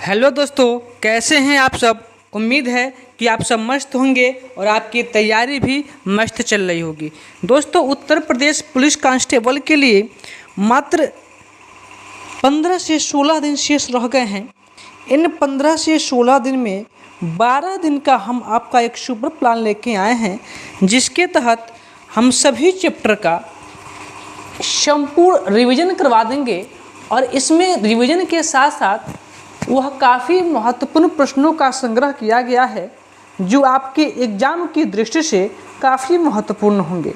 Hello दोस्तों, कैसे हैं आप सब। उम्मीद है कि आप सब मस्त होंगे और आपकी तैयारी भी मस्त चल रही होगी। दोस्तों, उत्तर प्रदेश पुलिस कांस्टेबल के लिए मात्र 15 से 16 दिन शेष रह गए हैं। इन 15 से 16 दिन में 12 दिन का हम आपका एक सुपर प्लान लेके आए हैं, जिसके तहत हम सभी चैप्टर का संपूर्ण रिवीजन करवा देंगे। और इसमें रिवीजन के साथ साथ वह काफ़ी महत्वपूर्ण प्रश्नों का संग्रह किया गया है, जो आपके एग्ज़ाम की दृष्टि से काफ़ी महत्वपूर्ण होंगे।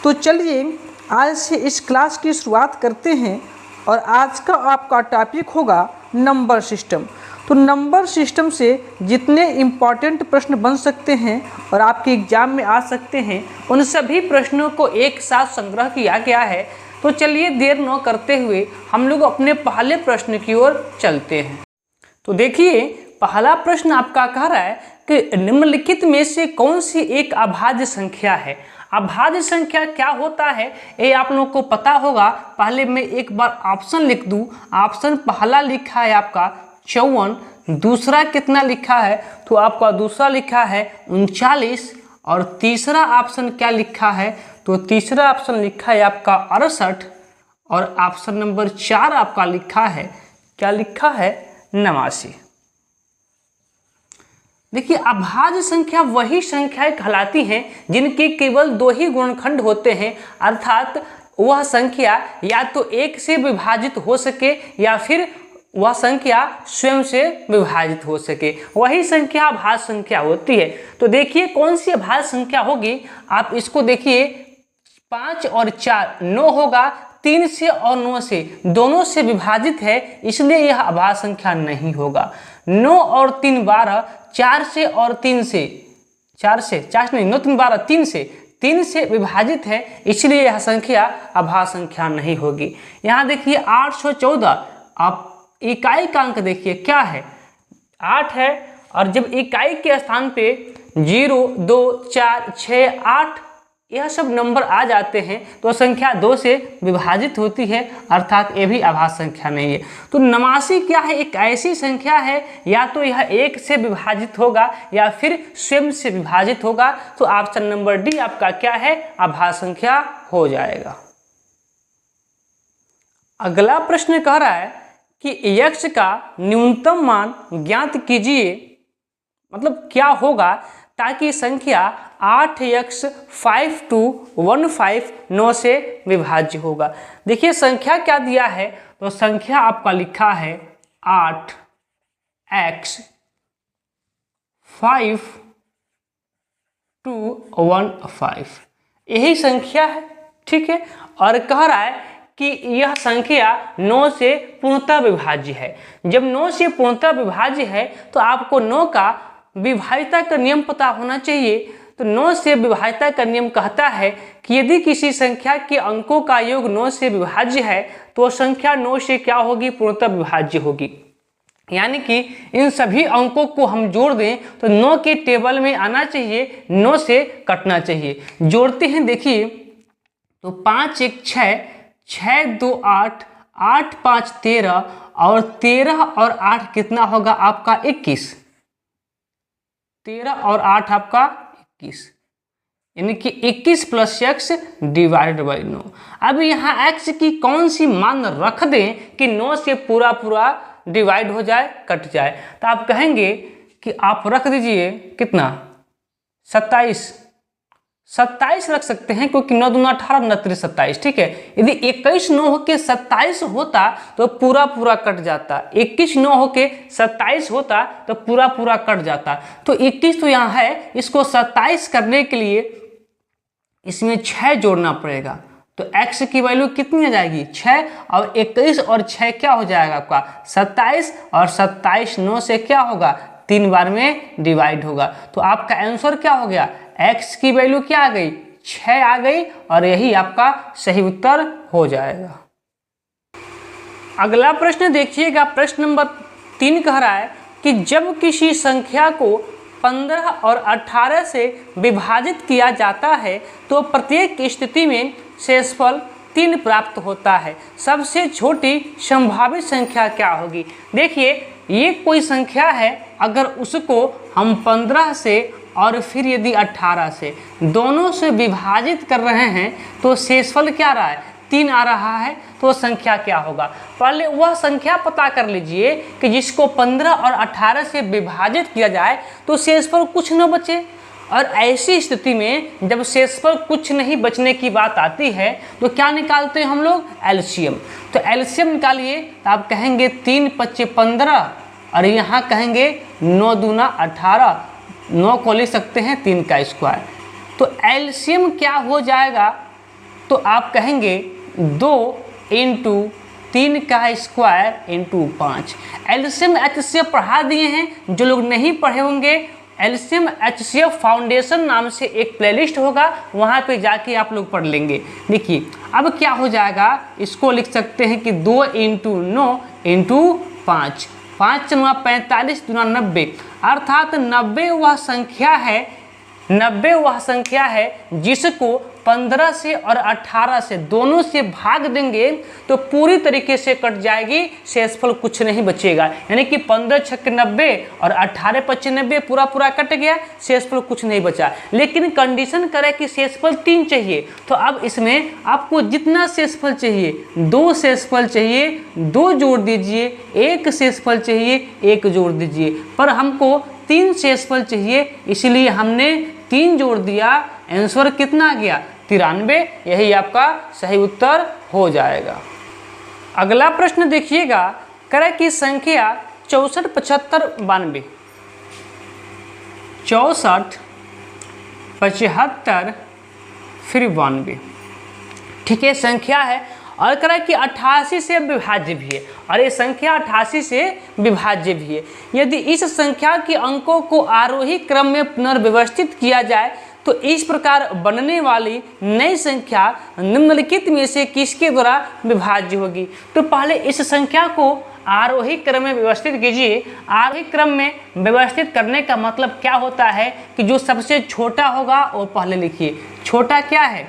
तो चलिए आज से इस क्लास की शुरुआत करते हैं। और आज का आपका टॉपिक होगा नंबर सिस्टम। तो नंबर सिस्टम से जितने इम्पॉर्टेंट प्रश्न बन सकते हैं और आपके एग्ज़ाम में आ सकते हैं, उन सभी प्रश्नों को एक साथ संग्रह किया गया है। तो चलिए देर न करते हुए हम लोग अपने पहले प्रश्न की ओर चलते हैं। तो देखिए, पहला प्रश्न आपका कह रहा है कि निम्नलिखित में से कौन सी एक अभाज्य संख्या है। अभाज्य संख्या क्या होता है ये आप लोगों को पता होगा। पहले मैं एक बार ऑप्शन लिख दूं। ऑप्शन पहला लिखा है आपका 54, दूसरा कितना लिखा है तो आपका दूसरा लिखा है 39, और तीसरा ऑप्शन क्या लिखा है तो तीसरा ऑप्शन लिखा है आपका 68, और ऑप्शन नंबर 4 आपका लिखा है, क्या लिखा है, 89। देखिए, अभाज्य संख्या वही संख्याएं कहलाती हैं जिनके केवल 2 ही गुणनखंड होते हैं, अर्थात वह संख्या या तो 1 से विभाजित हो सके या फिर वह संख्या स्वयं से विभाजित हो सके, वही संख्या अभाज्य संख्या होती है। तो देखिए कौन सी अभाज्य संख्या होगी। आप इसको देखिए, 5 और 4 9 होगा, 3 से और 9 से दोनों से विभाजित है, इसलिए यह अभाज्य संख्या नहीं होगा। 9 और 3 12, 4 से और 3 से 4 नहीं, 9 3 12, 3 से विभाजित है, इसलिए यह संख्या अभाज्य संख्या नहीं होगी। यहाँ देखिए 814, आप इकाई का अंक देखिए क्या है, 8 है, और जब इकाई के स्थान पे 0 2 4 6 8 यह सब नंबर आ जाते हैं तो संख्या 2 से विभाजित होती है, अर्थात ये भी अभाज्य संख्या नहीं है। तो 89 क्या है, एक ऐसी संख्या है या तो यह 1 से विभाजित होगा या फिर स्वयं से विभाजित होगा। तो ऑप्शन नंबर डी आपका क्या है, अभाज्य संख्या हो जाएगा। अगला प्रश्न कह रहा है कि x का न्यूनतम मान ज्ञात कीजिए, मतलब क्या होगा ताकि संख्या 8x 5215 9 से विभाज्य होगा। देखिए संख्या क्या दिया है तो संख्या आपका लिखा है 8x 5215, यही संख्या है, ठीक है। और कह रहा है कि यह संख्या 9 से पूर्णतः विभाज्य है। जब 9 से पूर्णतः विभाज्य है तो आपको 9 का विभाज्यता का नियम पता होना चाहिए। तो 9 से विभाज्यता का नियम कहता है कि यदि किसी संख्या के अंकों का योग 9 से विभाज्य है तो संख्या 9 से क्या होगी, पूर्णतः विभाज्य होगी। यानी कि इन सभी अंकों को हम जोड़ दें तो 9 के टेबल में आना चाहिए, 9 से कटना चाहिए। जोड़ते हैं, देखिए तो 5 1 6, 6 2 8, 8 5 13, और 13 और 8 कितना होगा आपका 21। 13 और 8 आपका 21, यानी कि 21 प्लस x डिवाइड बाई 9। अब यहाँ x की कौन सी मान रख दें कि 9 से पूरा डिवाइड हो जाए, कट जाए। तो आप कहेंगे कि आप रख दीजिए कितना, 27 रख सकते हैं, क्योंकि 9 दूना 18, 9 3 27, ठीक है। यदि 21 9 होके 27 होता तो पूरा कट जाता, 21 9 होके 27 होता तो पूरा कट जाता। तो 21 तो यहाँ है, इसको 27 करने के लिए इसमें 6 जोड़ना पड़ेगा। तो x की वैल्यू कितनी आ जाएगी, 6, और 21 और 6 क्या हो जाएगा आपका 27, और 27 9 से क्या होगा, 3 बार में डिवाइड होगा। तो आपका आंसर क्या हो गया, x की वैल्यू क्या आ गई, 6 आ गई, और यही आपका सही उत्तर हो जाएगा। अगला प्रश्न देखिएगा, प्रश्न नंबर 3 कह रहा है कि जब किसी संख्या को 15 और 18 से विभाजित किया जाता है तो प्रत्येक स्थिति में शेषफल 3 प्राप्त होता है। सबसे छोटी संभावित संख्या क्या होगी? देखिए ये कोई संख्या है, अगर उसको हम 15 से और फिर यदि 18 से दोनों से विभाजित कर रहे हैं तो शेषफल क्या रहा है? 3 आ रहा है। तो संख्या क्या होगा? पहले वह संख्या पता कर लीजिए कि जिसको 15 और 18 से विभाजित किया जाए तो शेषफल कुछ न बचे। और ऐसी स्थिति में जब शेषफल कुछ नहीं बचने की बात आती है तो क्या निकालते हैं हम लोग? एलसीएम। तो एलसीएम निकालिए तो आप कहेंगे 3 × 5 = 15 और यहाँ कहेंगे 9 दूना 18, 9 को ले सकते हैं 3 का स्क्वायर। तो एलसीएम क्या हो जाएगा? तो आप कहेंगे 2 × 3 का स्क्वायर × 5। एलसीएम एचसीएफ पढ़ा दिए हैं, जो लोग नहीं पढ़े होंगे एलसीएम एचसीएफ फाउंडेशन नाम से एक प्लेलिस्ट होगा, वहाँ पे जाके आप लोग पढ़ लेंगे। देखिए अब क्या हो जाएगा, इसको लिख सकते हैं कि 2 × 9 × 5, 5 × 45 × 90, अर्थात 90 वह संख्या है जिसको 15 से और 18 से दोनों से भाग देंगे तो पूरी तरीके से कट जाएगी, शेषफल कुछ नहीं बचेगा। यानी कि 15 × 6 = 90 और 18 × 5 = 90, पूरा कट गया, शेषफल कुछ नहीं बचा। लेकिन कंडीशन करें कि शेषफल 3 चाहिए, तो अब इसमें आपको जितना शेषफल चाहिए, 2 शेषफल चाहिए 2 जोड़ दीजिए, 1 शेषफल चाहिए 1 जोड़ दीजिए, पर हमको 3 शेषफल चाहिए इसलिए हमने 3 जोड़ दिया। आंसर कितना आ गया? 93। यही आपका सही उत्तर हो जाएगा। अगला प्रश्न देखिएगा, करें कि संख्या 64 75 92, 64 75 फिर 92, ठीक है संख्या है। और करें कि 88 से विभाज्य भी है, और ये संख्या 88 से विभाज्य भी है। यदि इस संख्या के अंकों को आरोही क्रम में पुनर्व्यवस्थित किया जाए तो इस प्रकार बनने वाली नई संख्या निम्नलिखित में से किसके द्वारा विभाज्य होगी? तो पहले इस संख्या को आरोही क्रम में व्यवस्थित कीजिए। आरोही क्रम में व्यवस्थित करने का मतलब क्या होता है कि जो सबसे छोटा होगा वो पहले लिखिए। छोटा क्या है?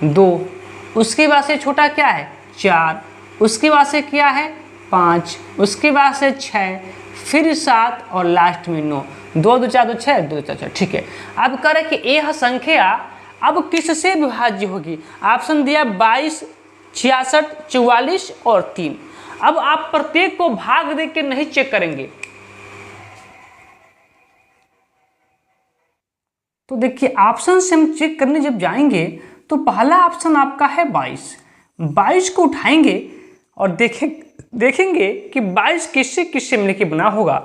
2, उसके बाद से छोटा क्या है? 4, उसके बाद से क्या है? 5, उसके बाद से 6, फिर 7 और लास्ट में 9। 2 2 4 2 6, 2 4 6, ठीक है। अब करें कि यह संख्या अब किससे विभाज्य होगी? ऑप्शन दिया 22, 66, 44 और 3। अब आप प्रत्येक को भाग दे के नहीं चेक करेंगे। तो देखिए ऑप्शन से हम चेक करने जब जाएंगे तो पहला ऑप्शन आपका है 22। 22 को उठाएंगे और देखेंगे कि 22 किससे किससे मिलकर बना होगा।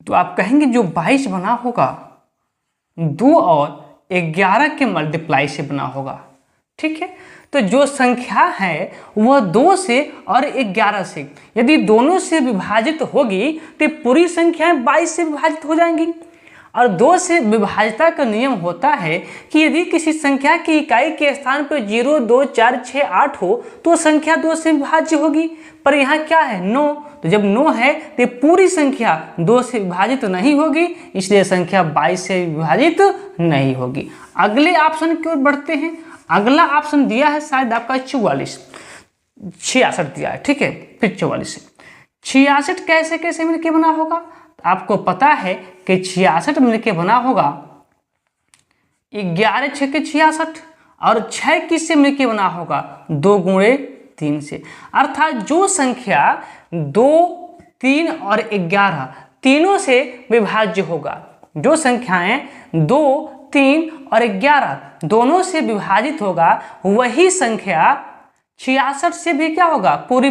तो आप कहेंगे जो 22 बना होगा 2 और 11 के मल्टीप्लाई से बना होगा, ठीक है। तो जो संख्या है वह 2 से और 11 से यदि दोनों से विभाजित होगी तो पूरी संख्याएं 22 से विभाजित हो जाएंगी। और 2 से विभाज्यता का नियम होता है कि यदि किसी संख्या की इकाई के स्थान पर 0 2 4 6 8 हो तो संख्या 2 से विभाज्य होगी। पर यहाँ क्या है? 9। तो जब 9 है तो पूरी संख्या 2 से विभाजित नहीं होगी, इसलिए संख्या 22 से विभाजित नहीं होगी। अगले ऑप्शन की ओर बढ़ते हैं। अगला ऑप्शन दिया है शायद आपका 44, 66 दिया है, ठीक है। फिर 44 से 66 कैसे कैसे मिलके बना होगा? आपको पता है कि 66 मिलके बना होगा 11 6 के 66, और 6 किससे मिलके बना होगा? 2 × 3 से। अर्थात जो संख्या 2 3 और 11 तीनों से विभाज्य होगा, जो संख्याएं 2 3 और 11 दोनों से विभाजित होगा, वही संख्या 66 से भी क्या होगा? पूरी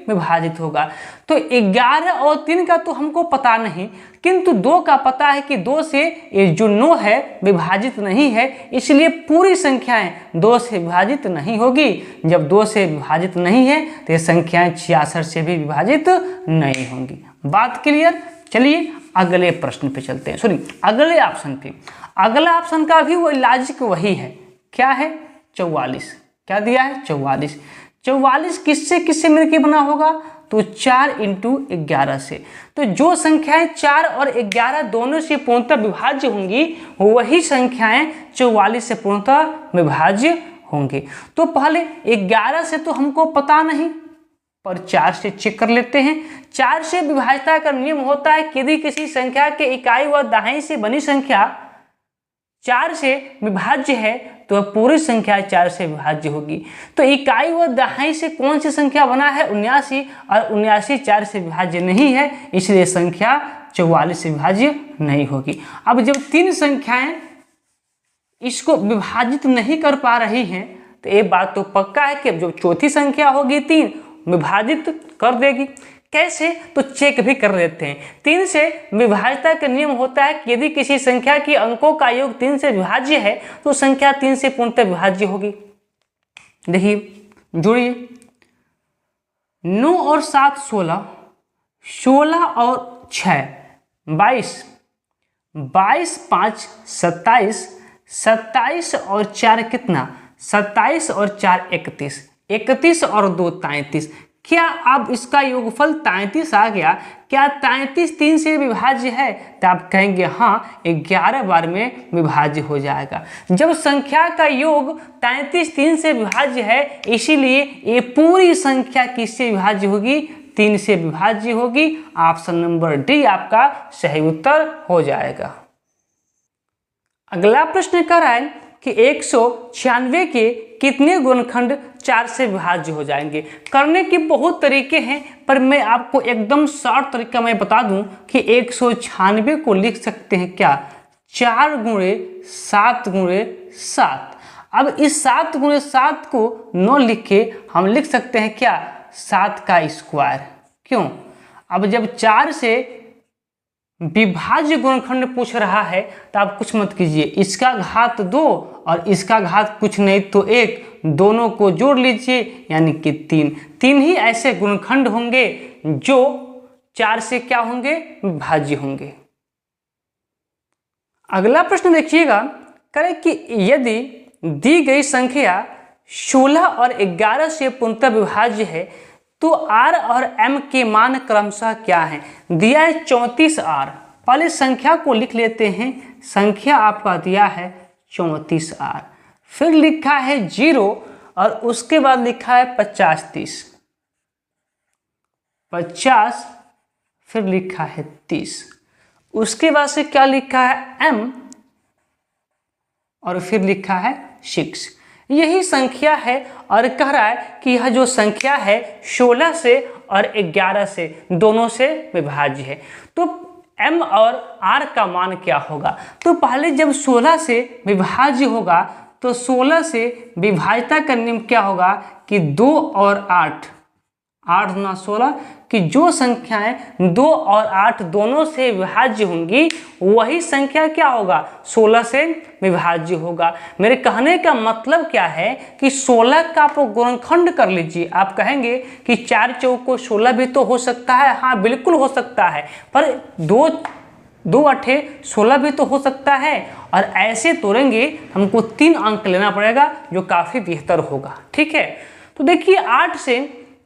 विभाजित होगा। तो 11 और 3 का तो हमको पता नहीं, किंतु 2 का पता है कि 2 से जो 9 है विभाजित नहीं है, इसलिए पूरी संख्याएं 2 से विभाजित नहीं होगी। जब 2 से विभाजित नहीं है तो ये संख्याएं 66 से भी विभाजित नहीं होंगी। बात क्लियर? चलिए अगले प्रश्न पे चलते हैं, अगले ऑप्शन पे। अगला ऑप्शन का भी वो लॉजिक वही है, क्या है? 44। क्या दिया है? 44। 44 किससे किससे मिलके बना होगा? तो 4 × 11 से। तो जो संख्याएं 4 और 11 दोनों से पूर्णतः विभाज्य होंगी, वही संख्याएं 44 से पूर्णतः विभाज्य होंगे। तो पहले 11 से तो हमको पता नहीं, पर 4 से चेक कर लेते हैं। 4 से विभाज्यता का नियम होता है कि यदि किसी संख्या के इकाई व दहाई से बनी संख्या 4 से विभाज्य है तो पूरी संख्या 4 से विभाज्य होगी। तो इकाई व दहाई से कौन सी संख्या बना है? 79, और 79 4 से विभाज्य नहीं है, इसलिए संख्या 44 से विभाज्य नहीं होगी। अब जब 3 संख्याएं इसको विभाजित नहीं कर पा रही हैं तो ये बात तो पक्का है कि अब जो चौथी संख्या होगी 3 विभाजित कर देगी। कैसे? तो चेक भी कर लेते हैं। 3 से विभाज्यता का नियम होता है कि यदि किसी संख्या के अंकों का योग 3 से विभाज्य है तो संख्या 3 से पूर्णतः विभाज्य होगी। देखिए, जोड़िए, 9 और 7 16, 16 और 6 22, 22 5 27, 27 और 4 कितना? 27 और 4 31, 31 और 2 33। क्या अब इसका योगफल 33 आ गया? क्या 33 3 से विभाज्य है? तो आप कहेंगे हाँ, 11 बार में विभाज्य हो जाएगा। जब संख्या का योग 33 3 से विभाज्य है, इसीलिए ये पूरी संख्या किससे विभाज्य होगी? 3 से विभाज्य होगी। ऑप्शन नंबर डी आपका सही उत्तर हो जाएगा। अगला प्रश्न कह रहा है कि 196 के कितने गुणनखंड 4 से विभाज्य हो जाएंगे? करने के बहुत तरीके हैं, पर मैं आपको एकदम शॉर्ट तरीका मैं बता दूं कि 196 को लिख सकते हैं क्या? 4 गुणे 7 गुणे 7। अब इस 7 गुणे 7 को 9 लिख के हम लिख सकते हैं क्या? 7 का स्क्वायर। क्यों? अब जब 4 से विभाज्य गुणनखंड पूछ रहा है तो आप कुछ मत कीजिए, इसका घात 2 और इसका घात कुछ नहीं तो 1, दोनों को जोड़ लीजिए यानी कि 3। 3 ही ऐसे गुणनखंड होंगे जो 4 से क्या होंगे? विभाज्य होंगे। अगला प्रश्न देखिएगा, करें कि यदि दी गई संख्या 16 और 11 से पूर्णतः विभाज्य है तो R और M के मान क्रमशः क्या हैं? दिया है 34R। पहले संख्या को लिख लेते हैं। संख्या आपका दिया है 34R, फिर लिखा है 0 और उसके बाद लिखा है 50 30, 50 फिर लिखा है 30, उसके बाद से क्या लिखा है? M और फिर लिखा है 6। यही संख्या है और कह रहा है कि यह जो संख्या है 16 से और 11 से दोनों से विभाज्य है। तो M और R का मान क्या होगा? तो पहले जब 16 से विभाज्य होगा तो 16 से विभाज्यता का नियम क्या होगा कि 2 और 8, 8 गुना 16, कि जो संख्याएं 2 और 8 दोनों से विभाज्य होंगी वही संख्या क्या होगा? 16 से विभाज्य होगा। मेरे कहने का मतलब क्या है कि 16 का आप गुणनखंड कर लीजिए। आप कहेंगे कि 4 चौको 16 भी तो हो सकता है। हाँ, बिल्कुल हो सकता है, पर 2 8 16 भी तो हो सकता है। और ऐसे तोड़ेंगे हमको 3 अंक लेना पड़ेगा जो काफ़ी बेहतर होगा। ठीक है, तो देखिए 8 से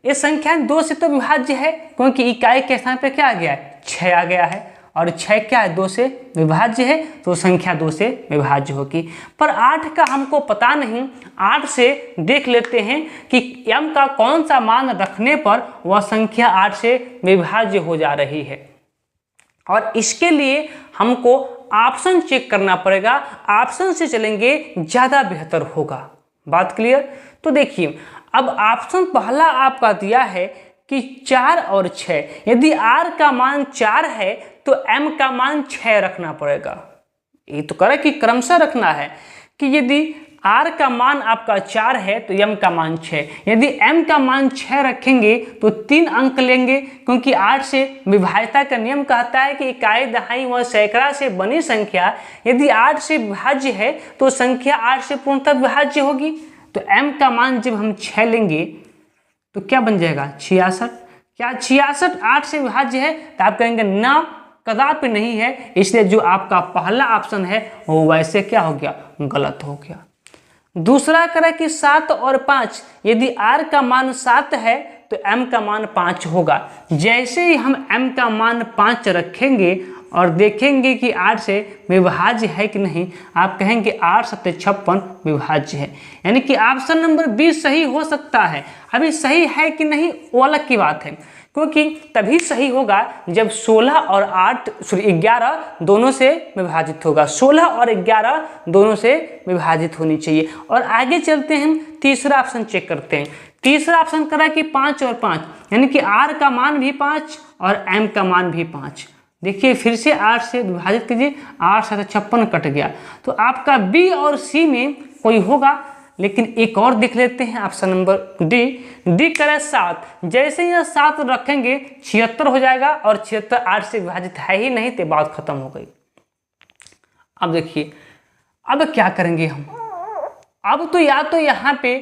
ये संख्या 2 से तो विभाज्य है क्योंकि इकाई के स्थान पे क्या आ गया है? 6 आ गया है, और 6 क्या है? 2 से विभाज्य है, तो संख्या 2 से विभाज्य होगी। पर 8 का हमको पता नहीं। 8 से देख लेते हैं कि m का कौन सा मान रखने पर वह संख्या 8 से विभाज्य हो जा रही है, और इसके लिए हमको ऑप्शन चेक करना पड़ेगा। ऑप्शन से चलेंगे ज़्यादा बेहतर होगा। बात क्लियर? तो देखिए, अब ऑप्शन पहला आपका दिया है कि 4 और 6। यदि R का मान 4 है तो M का मान 6 रखना पड़ेगा। ये तो करे कि क्रमशः रखना है कि यदि R का मान आपका 4 है तो M का मान 6। यदि M का मान 6 रखेंगे तो 3 अंक लेंगे, क्योंकि 8 से विभाज्यता का नियम कहता है कि इकाई दहाई व सैकड़ा से बनी संख्या यदि 8 से विभाज्य है तो संख्या 8 से पूर्णतः विभाज्य होगी। तो M का मान जब हम 6 लेंगे तो क्या बन जाएगा? 66। क्या 66 8 से विभाज्य है? तो आप कहेंगे ना, कदापि नहीं है। इसलिए जो आपका पहला ऑप्शन है वो वैसे क्या हो गया? गलत हो गया। दूसरा करें कि 7 और 5। यदि R का मान 7 है तो M का मान 5 होगा। जैसे ही हम M का मान 5 रखेंगे और देखेंगे कि 8 से विभाज्य है कि नहीं। आप कहेंगे 8 7 56 विभाज्य है, यानी कि ऑप्शन नंबर बी सही हो सकता है। अभी सही है कि नहीं वो अलग की बात है, क्योंकि तभी सही होगा जब 16 और 11 दोनों से विभाजित होगा। 16 और 11 दोनों से विभाजित होनी चाहिए। और आगे चलते हैं, तीसरा ऑप्शन चेक करते हैं। तीसरा ऑप्शन करा कि 5 और 5, यानी कि r का मान भी 5 और m का मान भी 5। देखिए फिर से 8 से विभाजित कीजिए, 8 से 56 कट गया, तो आपका बी और सी में कोई होगा। लेकिन एक और देख लेते हैं, ऑप्शन नंबर डी करे 7। जैसे ही 7 रखेंगे 76 हो जाएगा, और 76 8 से विभाजित है ही नहीं, तो बात खत्म हो गई। अब देखिए अब क्या करेंगे हम। अब तो या तो यहाँ पे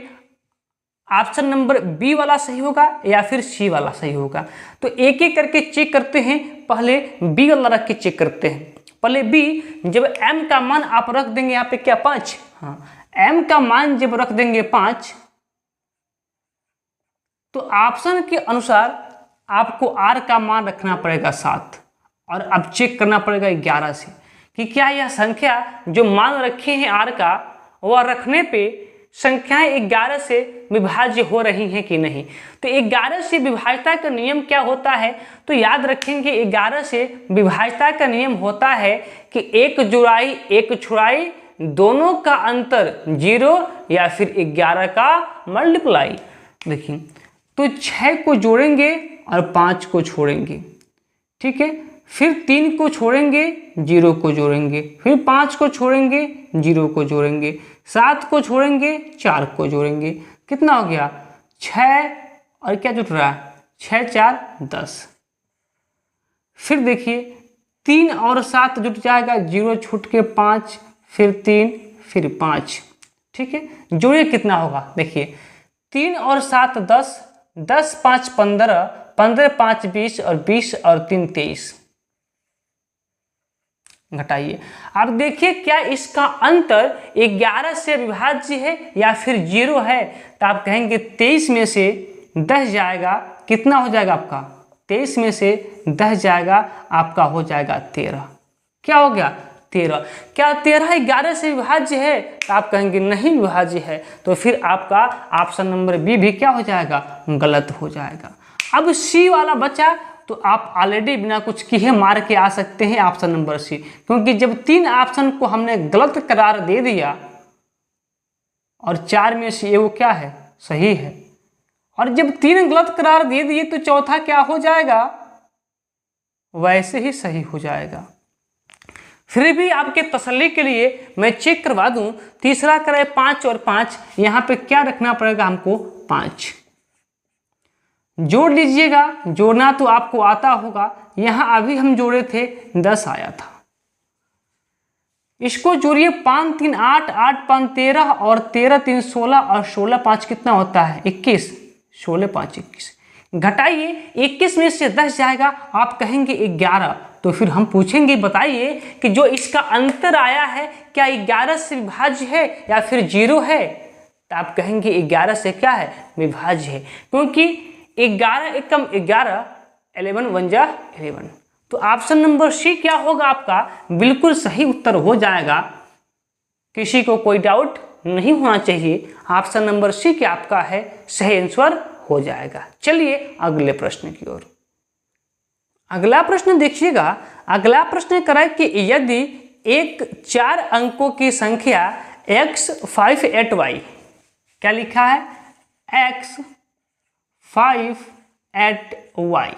ऑप्शन नंबर बी वाला सही होगा या फिर सी वाला सही होगा। तो एक एक करके चेक करते हैं। पहले बी वाला रख के चेक करते हैं। पहले बी, जब m का मान आप रख देंगे यहाँ पे क्या 5, हाँ m का मान जब रख देंगे 5, तो ऑप्शन के अनुसार आपको r का मान रखना पड़ेगा 7, और अब चेक करना पड़ेगा 11 से कि क्या यह संख्या जो मान रखे हैं r का, वह रखने पे संख्याएं 11 से विभाज्य हो रही हैं कि नहीं। तो 11 से विभाज्यता का नियम क्या होता है, तो याद रखेंगे 11 से विभाज्यता का नियम होता है कि एक जुड़ाई एक छुड़ाई, दोनों का अंतर 0 या फिर 11 का मल्टीप्लाई। देखिए तो 6 को जोड़ेंगे और 5 को छोड़ेंगे, ठीक है, फिर 3 को छोड़ेंगे 0 को जोड़ेंगे, फिर 5 को छोड़ेंगे 0 को जोड़ेंगे, 7 को छोड़ेंगे 4 को जोड़ेंगे। कितना हो गया 6, और क्या जुट रहा है 6 4 10। फिर देखिए 3 और 7 जुट जाएगा, 0 छूट के 5, फिर 3 फिर 5, ठीक है। जोड़िए कितना होगा, देखिए 3 और 7 10, 10 5 15, 15 5 20, और 20 और 3 23। घटाइए। अब देखिए क्या इसका अंतर 11 से विभाज्य है या फिर 0 है। तो आप कहेंगे 23 में से 10 जाएगा, कितना हो जाएगा आपका 23 में से 10 जाएगा, आपका हो जाएगा 13। क्या हो गया 13। क्या 13 11 से विभाज्य है, तो आप कहेंगे नहीं विभाज्य है, तो फिर आपका ऑप्शन नंबर बी भी क्या हो जाएगा गलत हो जाएगा। अब सी वाला बचा, तो आप ऑलरेडी बिना कुछ किए मार के आ सकते हैं ऑप्शन नंबर सी, क्योंकि जब 3 ऑप्शन को हमने गलत करार दे दिया और 4 में से वो क्या है सही है, और जब 3 गलत करार दे दिए तो चौथा क्या हो जाएगा वैसे ही सही हो जाएगा। फिर भी आपके तसल्ली के लिए मैं चेक करवा दूं, तीसरा कराए 5 और 5, यहाँ पे क्या रखना पड़ेगा हमको 5। जोड़ लीजिएगा, जोड़ना तो आपको आता होगा। यहाँ अभी हम जोड़े थे 10 आया था, इसको जोड़िए 5 3 8, 8 5 13, और 13 3 16, और 16 5 कितना होता है 21, 16 5 21। घटाइए 21 में से 10 जाएगा, आप कहेंगे 11। तो फिर हम पूछेंगे बताइए कि जो इसका अंतर आया है क्या 11 से विभाज्य है या फिर 0 है। तो आप कहेंगे 11 से क्या है विभाज्य है, क्योंकि 11 एकम 11, 11 1 जा 11। तो ऑप्शन नंबर सी क्या होगा आपका बिल्कुल सही उत्तर हो जाएगा, किसी को कोई डाउट नहीं होना चाहिए। ऑप्शन नंबर सी क्या आपका है सही आंसर हो जाएगा। चलिए अगले प्रश्न की ओर। अगला प्रश्न देखिएगा। अगला प्रश्न कराए कि यदि एक 4 अंकों की संख्या x 5 8 y, क्या लिखा है x 5 8 y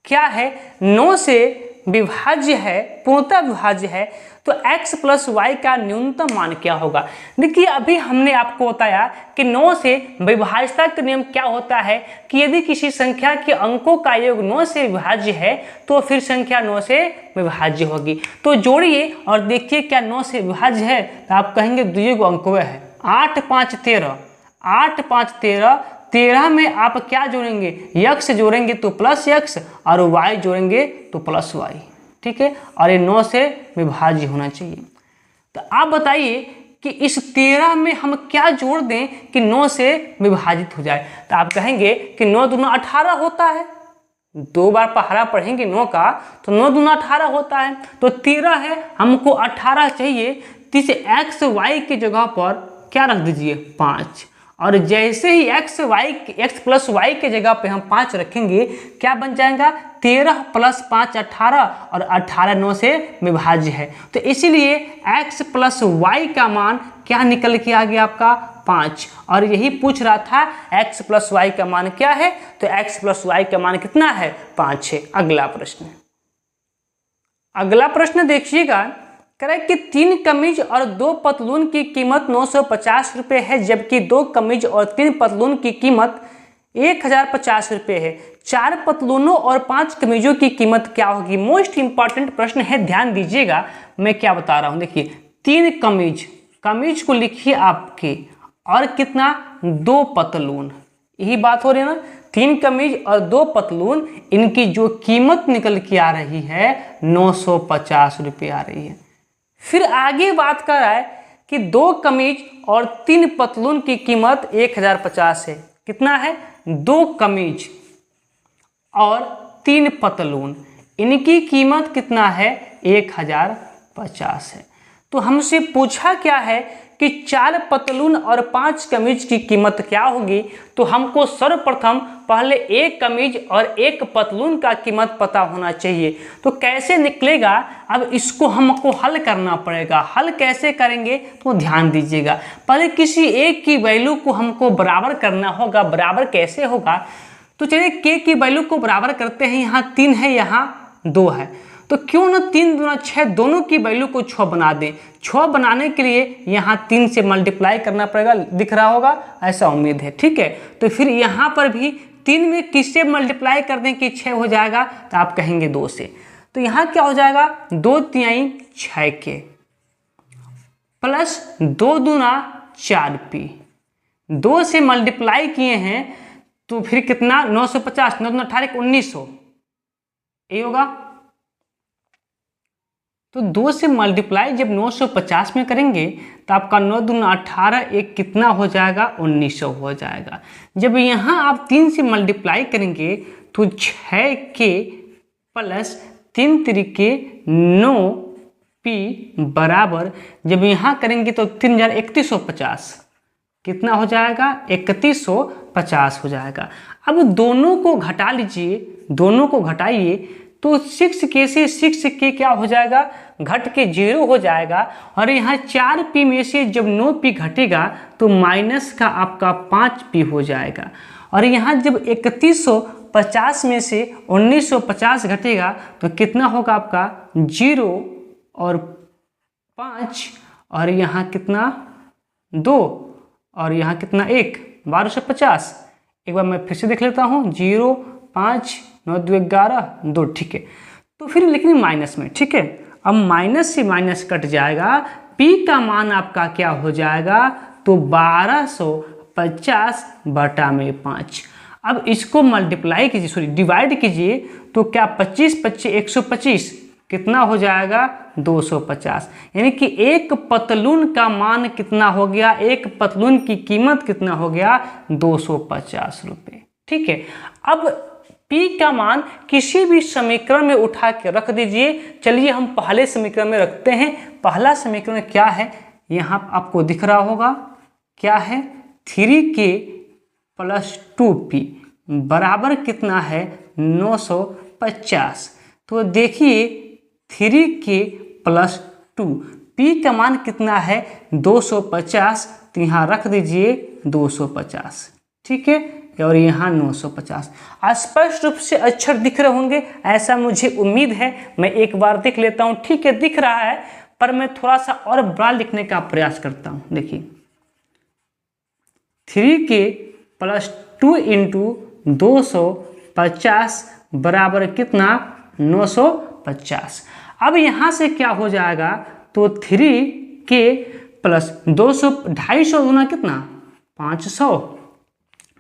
क्या है 9 से विभाज्य है, पूर्णतः विभाज्य है, तो x प्लस y का न्यूनतम मान क्या होगा। देखिए अभी हमने आपको बताया कि 9 से विभाज्यता का नियम क्या होता है कि यदि किसी संख्या के अंकों का योग 9 से विभाज्य है तो फिर संख्या 9 से विभाज्य होगी। तो जोड़िए और देखिए क्या 9 से विभाज्य है, तो आप कहेंगे 2 अंकों है 8 5 13, 8 5 13, 13 में आप क्या जोड़ेंगे x जोड़ेंगे तो प्लस x, और y जोड़ेंगे तो प्लस y, ठीक है, और ये 9 से विभाज्य होना चाहिए। तो आप बताइए कि इस 13 में हम क्या जोड़ दें कि 9 से विभाजित हो जाए। तो आप कहेंगे कि 9 दूना 18 होता है, 2 बार पहाड़ा पढ़ेंगे 9 का तो 9 दूना 18 होता है, तो 13 है, हमको 18 चाहिए। तो इसे एक्स वाई की जगह पर क्या रख दीजिए 5, और जैसे ही एक्स प्लस वाई के जगह पे हम 5 रखेंगे क्या बन जाएगा 13 + 5 18, और 18 9 से विभाज्य है, तो इसीलिए x प्लस वाई का मान क्या निकल के आ गया आपका 5। और यही पूछ रहा था x प्लस वाई का मान क्या है, तो x प्लस वाई का मान कितना है 5 है। अगला प्रश्न देखिएगा, कह रहा है कि 3 कमीज और 2 पतलून की कीमत 950 रुपये है, जबकि 2 कमीज और 3 पतलून की कीमत 1050 रुपये है। 4 पतलूनों और 5 कमीजों की कीमत क्या होगी। मोस्ट इंपॉर्टेंट प्रश्न है, ध्यान दीजिएगा मैं क्या बता रहा हूँ। देखिए 3 कमीज को लिखिए आपके, और कितना 2 पतलून, यही बात हो रही है ना। 3 कमीज और 2 पतलून, इनकी जो कीमत निकल के आ रही है 950 रुपये आ रही है। फिर आगे बात कर रहा है कि 2 कमीज और 3 पतलून की कीमत 1050 है। कितना है 2 कमीज और 3 पतलून, इनकी कीमत कितना है 1050 है। तो हमसे पूछा क्या है कि 4 पतलून और 5 कमीज की कीमत क्या होगी। तो हमको सर्वप्रथम पहले 1 कमीज और 1 पतलून का कीमत पता होना चाहिए। तो कैसे निकलेगा, अब इसको हमको हल करना पड़ेगा। हल कैसे करेंगे तो ध्यान दीजिएगा, पहले किसी एक की वैल्यू को हमको बराबर करना होगा। बराबर कैसे होगा, तो चलिए k की वैल्यू को बराबर करते हैं। यहाँ 3 है, यहाँ 2 है, तो क्यों ना 3 दूना 6, दोनों की वैल्यू को 6 बना दें। 6 बनाने के लिए यहाँ 3 से मल्टीप्लाई करना पड़ेगा, दिख रहा होगा, ऐसा उम्मीद है, ठीक है। तो फिर यहाँ पर भी 3 में किससे मल्टीप्लाई कर दें कि 6 हो जाएगा, तो आप कहेंगे 2 से। तो यहाँ क्या हो जाएगा 2 तिहाई 6 के प्लस 2 दूना 4 p, 2 से मल्टीप्लाई किए हैं तो फिर कितना 950, 9 दूना 18 1900, ये होगा। तो 2 से मल्टीप्लाई जब 950 में करेंगे तो आपका 9 दूना 18, एक कितना हो जाएगा 1900 हो जाएगा। जब यहाँ आप 3 से मल्टीप्लाई करेंगे तो 6 के प्लस 3 तिरिके 9 p बराबर, जब यहाँ करेंगे तो 3150, कितना हो जाएगा 3150 हो जाएगा। अब दोनों को घटा लीजिए, दोनों को घटाइए तो 6k से 6k क्या हो जाएगा, घट के 0 हो जाएगा। और यहाँ 4p में से जब 9p घटेगा तो माइनस का आपका 5p हो जाएगा। और यहाँ जब 3150 में से 1950 घटेगा तो कितना होगा आपका 0 और 5, और यहाँ कितना 2, और यहाँ कितना 1, 1250। एक बार मैं फिर से देख लेता हूँ, 0 5 9 2 11 2, ठीक है। तो फिर लेकिन माइनस में, ठीक है। अब माइनस से माइनस कट जाएगा, p का मान आपका क्या हो जाएगा, तो 1250 बटा में 5। अब इसको मल्टीप्लाई कीजिए, सॉरी डिवाइड कीजिए, तो क्या 25 25 125, कितना हो जाएगा 250। यानी कि एक पतलून का मान कितना हो गया, एक पतलून की कीमत कितना हो गया 250 रुपये, ठीक है। अब p का मान किसी भी समीकरण में उठा के रख दीजिए। चलिए हम पहले समीकरण में रखते हैं। पहला समीकरण क्या है, यहाँ आपको दिख रहा होगा, क्या है 3k प्लस 2p बराबर कितना है 950। तो देखिए 3k प्लस 2, p का मान कितना है 250, तो यहाँ रख दीजिए 250, ठीक है। और यहाँ 950। स्पष्ट रूप से अक्षर दिख रहे होंगे, ऐसा मुझे उम्मीद है। मैं एक बार देख लेता हूँ, ठीक है दिख रहा है, पर मैं थोड़ा सा और बड़ा लिखने का प्रयास करता हूँ। देखिए 3k प्लस 2 इंटू 250 बराबर कितना 950। अब यहाँ से क्या हो जाएगा, तो 3k प्लस 200, 250 गुना कितना 500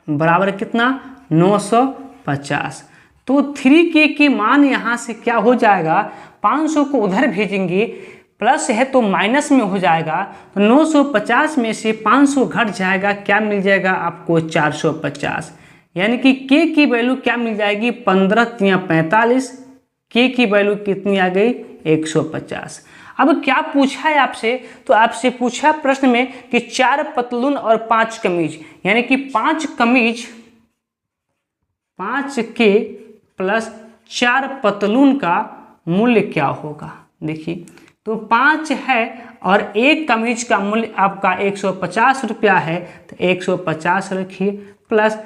बराबर कितना 950। तो 3k की मान यहाँ से क्या हो जाएगा, 500 को उधर भेजेंगे, प्लस है तो माइनस में हो जाएगा। तो 950 में से 500 घट जाएगा, क्या मिल जाएगा आपको 450। यानी कि k की वैल्यू क्या मिल जाएगी 15 या 45, k की वैल्यू कितनी आ गई 150। अब क्या पूछा है आपसे, तो आपसे पूछा प्रश्न में कि 4 पतलून और 5 कमीज, यानी कि 5 कमीज 5k प्लस 4 पतलून का मूल्य क्या होगा। देखिए तो 5 है और एक कमीज का मूल्य आपका 150 रुपया है, तो 150 रखिए, प्लस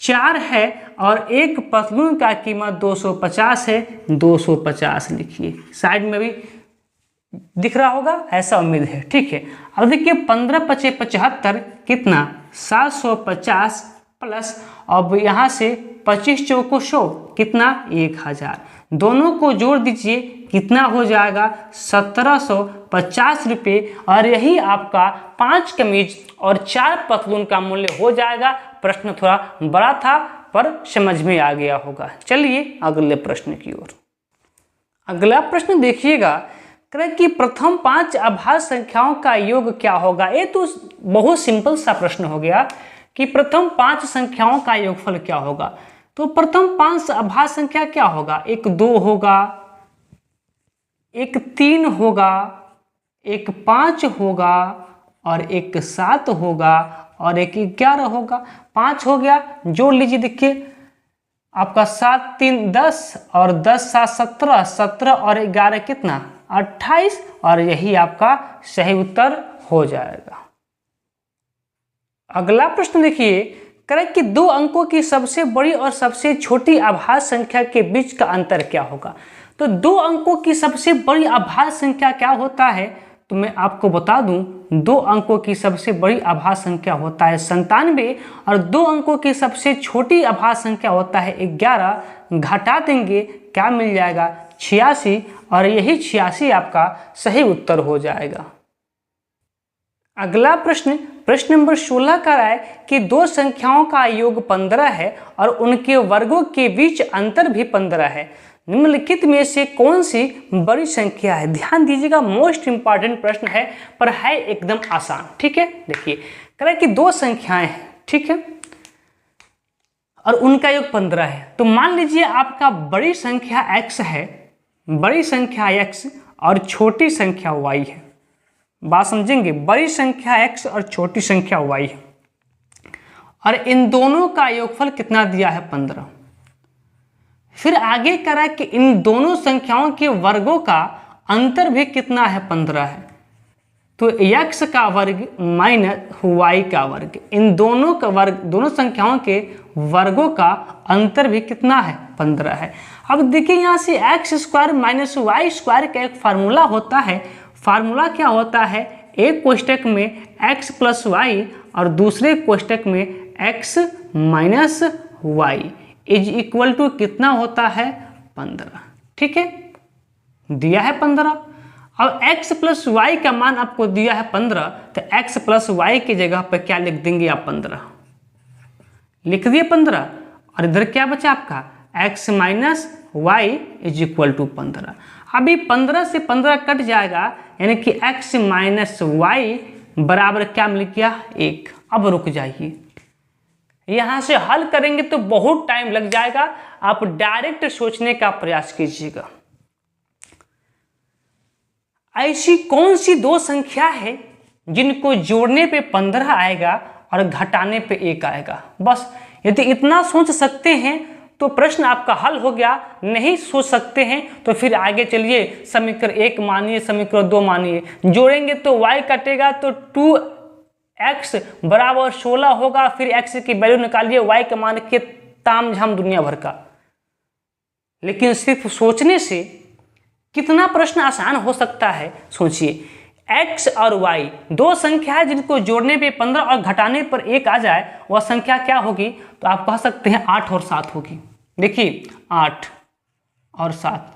4 है और एक पतलून का कीमत 250 है, 250 लिखिए। साइड में भी दिख रहा होगा, ऐसा उम्मीद है, ठीक है। अब देखिए 15 पचे 75 कितना 750 प्लस, अब यहाँ से 25 चौको 100 कितना 1000, दोनों को जोड़ दीजिए कितना हो जाएगा 1750 रुपये, और यही आपका 5 कमीज और 4 पतलून का मूल्य हो जाएगा। प्रश्न थोड़ा बड़ा था पर समझ में आ गया होगा। चलिए अगले प्रश्न की ओर। अगला प्रश्न देखिएगा कि प्रथम 5 अभाज्य संख्याओं का योग क्या होगा। ये तो बहुत सिंपल सा प्रश्न हो गया कि प्रथम 5 संख्याओं का योगफल क्या होगा। तो प्रथम 5 अभाज्य संख्या क्या होगा, एक 2 होगा, एक 3 होगा, एक 5 होगा, और एक 7 होगा, और एक 11 होगा। 5 हो गया, जोड़ लीजिए, देखिए आपका 7 3 10 और 10 7 17, 17 और 11 कितना 28, और यही आपका सही उत्तर हो जाएगा। अगला प्रश्न देखिए, करें कि 2 अंकों की सबसे बड़ी और सबसे छोटी अभाज्य संख्या के बीच का अंतर क्या होगा। तो 2 अंकों की सबसे बड़ी अभाज्य संख्या क्या होता है, तो मैं आपको बता दूं 2 अंकों की सबसे बड़ी अभाज्य संख्या होता है 97, और 2 अंकों की सबसे छोटी अभाज्य संख्या होता है 11। घटा देंगे क्या मिल जाएगा 86, और यही 86 आपका सही उत्तर हो जाएगा। अगला प्रश्न, प्रश्न नंबर 16 का है कि 2 संख्याओं का योग 15 है और उनके वर्गों के बीच अंतर भी 15 है। निम्नलिखित में से कौन सी बड़ी संख्या है। ध्यान दीजिएगा, मोस्ट इंपॉर्टेंट प्रश्न है पर है एकदम आसान, ठीक है। देखिए करें कि 2 संख्याएं हैं, ठीक है, और उनका योग 15 है। तो मान लीजिए आपका बड़ी संख्या x है, बड़ी संख्या x और छोटी संख्या y है। बात समझेंगे, बड़ी संख्या x और छोटी संख्या y है, और इन दोनों का योगफल कितना दिया है 15। फिर आगे करा कि इन दोनों संख्याओं के वर्गों का अंतर भी कितना है 15 है। तो x का वर्ग माइनस y का वर्ग, इन दोनों का वर्ग, दोनों संख्याओं के वर्गों का अंतर भी कितना है 15 है। अब देखिए यहाँ से x² माइनस वाई स्क्वायर का एक फार्मूला होता है। फार्मूला क्या होता है, एक कोष्टक में x प्लस वाई और दूसरे कोष्टक में x minus y is equal to कितना होता है 15, ठीक है, दिया है 15। अब x प्लस वाई का मान आपको दिया है 15, तो x प्लस वाई की जगह पर क्या लिख देंगे आप 15 लिख दिए 15, और इधर क्या बचा आपका x minus y is equal to 15। अभी 15 से 15 कट जाएगा, यानी कि x माइनस वाई बराबर क्या मिल गया 1। अब रुक जाइए, यहां से हल करेंगे तो बहुत टाइम लग जाएगा, आप डायरेक्ट सोचने का प्रयास कीजिएगा। ऐसी कौन सी 2 संख्या है जिनको जोड़ने पे 15 आएगा और घटाने पे 1 आएगा। बस यदि इतना सोच सकते हैं तो प्रश्न आपका हल हो गया। नहीं सोच सकते हैं तो फिर आगे चलिए, समीकरण 1 मानिए, समीकरण 2 मानिए, जोड़ेंगे तो y कटेगा तो 2x बराबर 16 होगा। फिर x की वैल्यू निकालिए, y का मान के तामझाम दुनिया भर का। लेकिन सिर्फ सोचने से कितना प्रश्न आसान हो सकता है, सोचिए। x और y 2 संख्या है जिनको जोड़ने पे 15 और घटाने पर 1 आ जाए, वह संख्या क्या होगी, तो आप कह सकते हैं 8 और 7 होगी। देखिए 8 और 7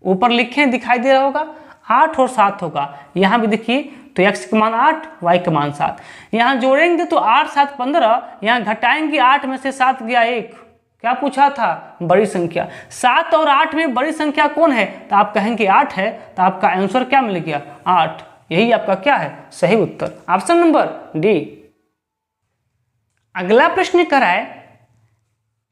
ऊपर लिखे दिखाई दे रहा होगा, 8 और 7 होगा। यहाँ भी देखिए तो x का मान 8, y का मान 7। यहाँ जोड़ेंगे तो 8 7 15, यहाँ घटाएंगे 8 में से 7 गया 1। क्या पूछा था, बड़ी संख्या। 7 और 8 में बड़ी संख्या कौन है, तो आप कहेंगे 8 है, तो आपका आंसर क्या मिल गया 8। यही आपका क्या है सही उत्तर, ऑप्शन नंबर डी। अगला प्रश्न कराए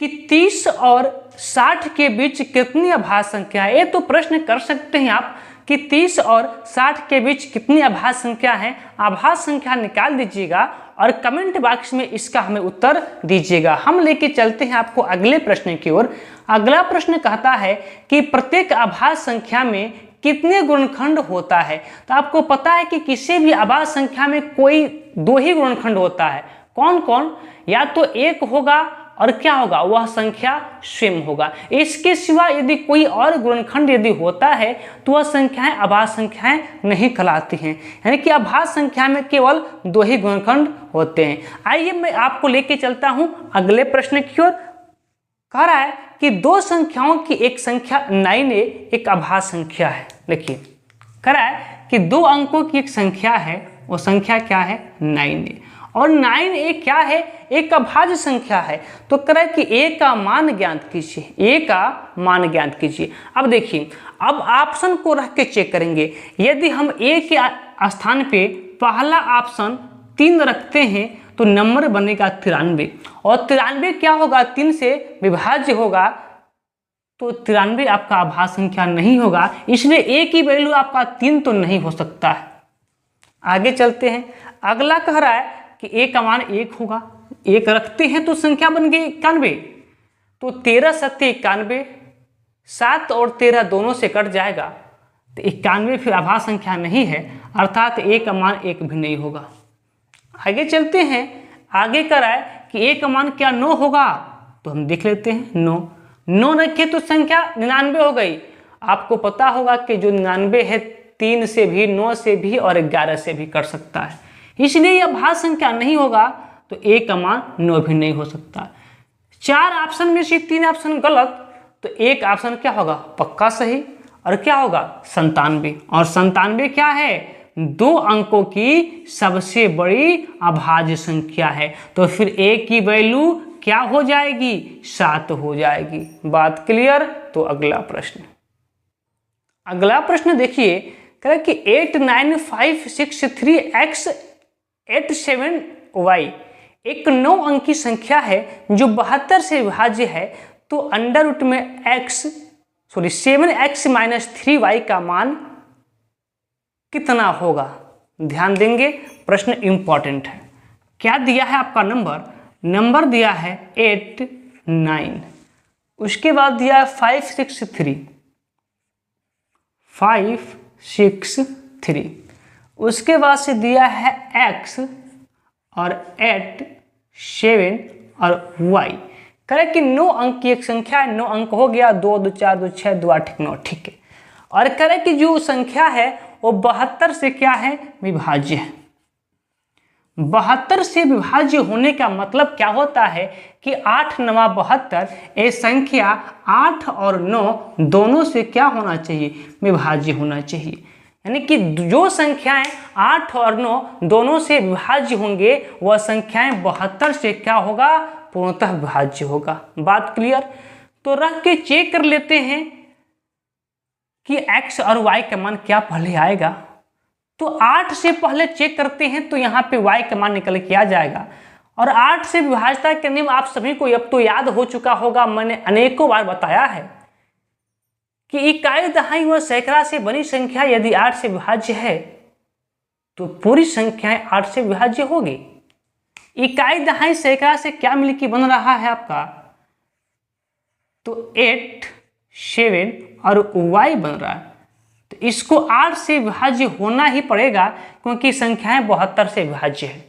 कि 30 और 60 के बीच कितनी अभाज्य संख्या है। ये तो प्रश्न कर सकते हैं आप कि 30 और 60 के बीच कितनी अभाज्य संख्या है। अभाज्य संख्या निकाल दीजिएगा और कमेंट बॉक्स में इसका हमें उत्तर दीजिएगा। हम लेके चलते हैं आपको अगले प्रश्न की ओर। अगला प्रश्न कहता है कि प्रत्येक अभाज्य संख्या में कितने गुणनखंड होता है। तो आपको पता है कि किसी भी अभाज्य संख्या में कोई 2 ही गुणनखंड होता है। कौन कौन? या तो 1 होगा और क्या होगा, वह संख्या स्वयं होगा। इसके सिवा यदि कोई और गुणनखंड यदि होता है तो वह संख्याएं अभाज्य संख्याएं नहीं कहलाती हैं। यानी कि अभाज्य संख्या में केवल 2 ही गुणनखंड होते हैं। आइए मैं आपको लेके चलता हूं अगले प्रश्न की ओर। कह रहा है कि 2 संख्याओं की एक संख्या 9a एक अभाज्य संख्या है। देखिए कह रहा है कि 2 अंकों की एक संख्या है, वो संख्या क्या है, 9a। और 9a क्या है, एक अभाज्य संख्या है। तो कह रहा है कि a का मान ज्ञात कीजिए, a का मान ज्ञात कीजिए। अब देखिए, अब ऑप्शन को रख के चेक करेंगे। यदि हम a के स्थान पे पहला ऑप्शन 3 रखते हैं तो नंबर बनेगा 93, और 93 क्या होगा, 3 से विभाज्य होगा, तो 93 आपका अभाज्य संख्या नहीं होगा। इसलिए a की वैल्यू आपका 3 तो नहीं हो सकता है। आगे चलते हैं। अगला कह रहा है कि a का मान 1 होगा, 1 रखते हैं तो संख्या बन गई 91, तो 13 सत्ते 91, 7 और 13 दोनों से कट जाएगा, तो 91 फिर अभाज्य संख्या नहीं है, अर्थात a का मान 1 भी नहीं होगा। आगे चलते हैं। आगे कह रहा है कि a का मान क्या 9 होगा, तो हम देख लेते हैं। 9 रखे तो संख्या 99 हो गई। आपको पता होगा कि जो 99 है 3 से भी, 9 से भी और 11 से भी कर सकता है, इसलिए यह अभाज्य संख्या नहीं होगा, तो a का मान 9 भी नहीं हो सकता। 4 ऑप्शन में से 3 ऑप्शन गलत, तो एक ऑप्शन क्या होगा, पक्का सही, और क्या होगा 97। और 97 क्या है, 2 अंकों की सबसे बड़ी अभाज्य संख्या है। तो फिर a की वैल्यू क्या हो जाएगी, 7 हो जाएगी। बात क्लियर। तो अगला प्रश्न देखिए, कह रहा है कि 89563x87y एक 9 अंकी संख्या है जो 72 से विभाज्य है। तो अंडर रूट में 7x-3y का मान कितना होगा। ध्यान देंगे, प्रश्न इंपॉर्टेंट है। क्या दिया है आपका नंबर दिया है 8, 9, उसके बाद दिया है 563, उसके बाद से दिया है x और 8, 7 और y। करें कि 9 अंक की एक संख्या है, 9 अंक हो गया, 2, 2, 4, 2, 6, 2, 8, 9, ठीक है। और करें कि जो संख्या है वो 72 से क्या है, विभाज्य है। 72 से विभाज्य होने का मतलब क्या होता है कि 8, 9, 72 ये संख्या 8 और 9 दोनों से क्या होना चाहिए, विभाज्य होना चाहिए। यानी कि जो संख्याएं 8 और 9 दोनों से विभाज्य होंगे वह संख्याएं 72 से क्या होगा, पूर्णतः विभाज्य होगा। बात क्लियर। तो रख के चेक कर लेते हैं कि x और y का मान क्या पहले आएगा। तो 8 से पहले चेक करते हैं तो यहाँ पे y का मान निकल के आ जाएगा। और 8 से विभाज्यता के नियम आप सभी को अब तो याद हो चुका होगा, मैंने अनेकों बार बताया है कि इकाई, दहाई व सैकड़ा से बनी संख्या यदि 8 से विभाज्य है तो पूरी संख्याएं 8 से विभाज्य होगी। इकाई, दहाई, सैकड़ा से क्या मिलकर बन रहा है आपका, तो 8, 7 और y बन रहा है। तो इसको 8 से विभाज्य होना ही पड़ेगा क्योंकि संख्याएं 72 से विभाज्य है।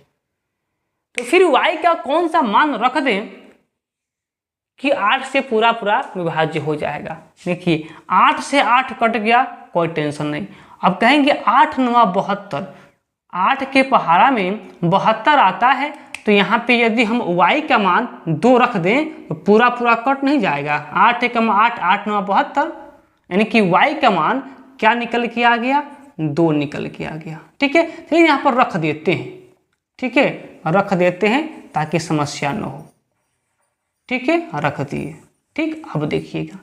तो फिर y का कौन सा मान रख दें कि 8 से पूरा विभाज्य हो जाएगा। देखिए 8 से 8 कट गया, कोई टेंशन नहीं। अब कहेंगे 8, 9, 72, 8 के पहाड़ा में 72 आता है, तो यहाँ पे यदि हम y का मान 2 रख दें तो पूरा कट नहीं जाएगा। 8 एकम 8, 8, 9, 72, यानी कि y का मान क्या निकल के आ गया, 2 निकल के आ गया। ठीक है, तो यहाँ पर रख देते हैं। ठीक है, रख देते हैं ताकि समस्या न हो। ठीक है, रख दिए। ठीक, अब देखिएगा,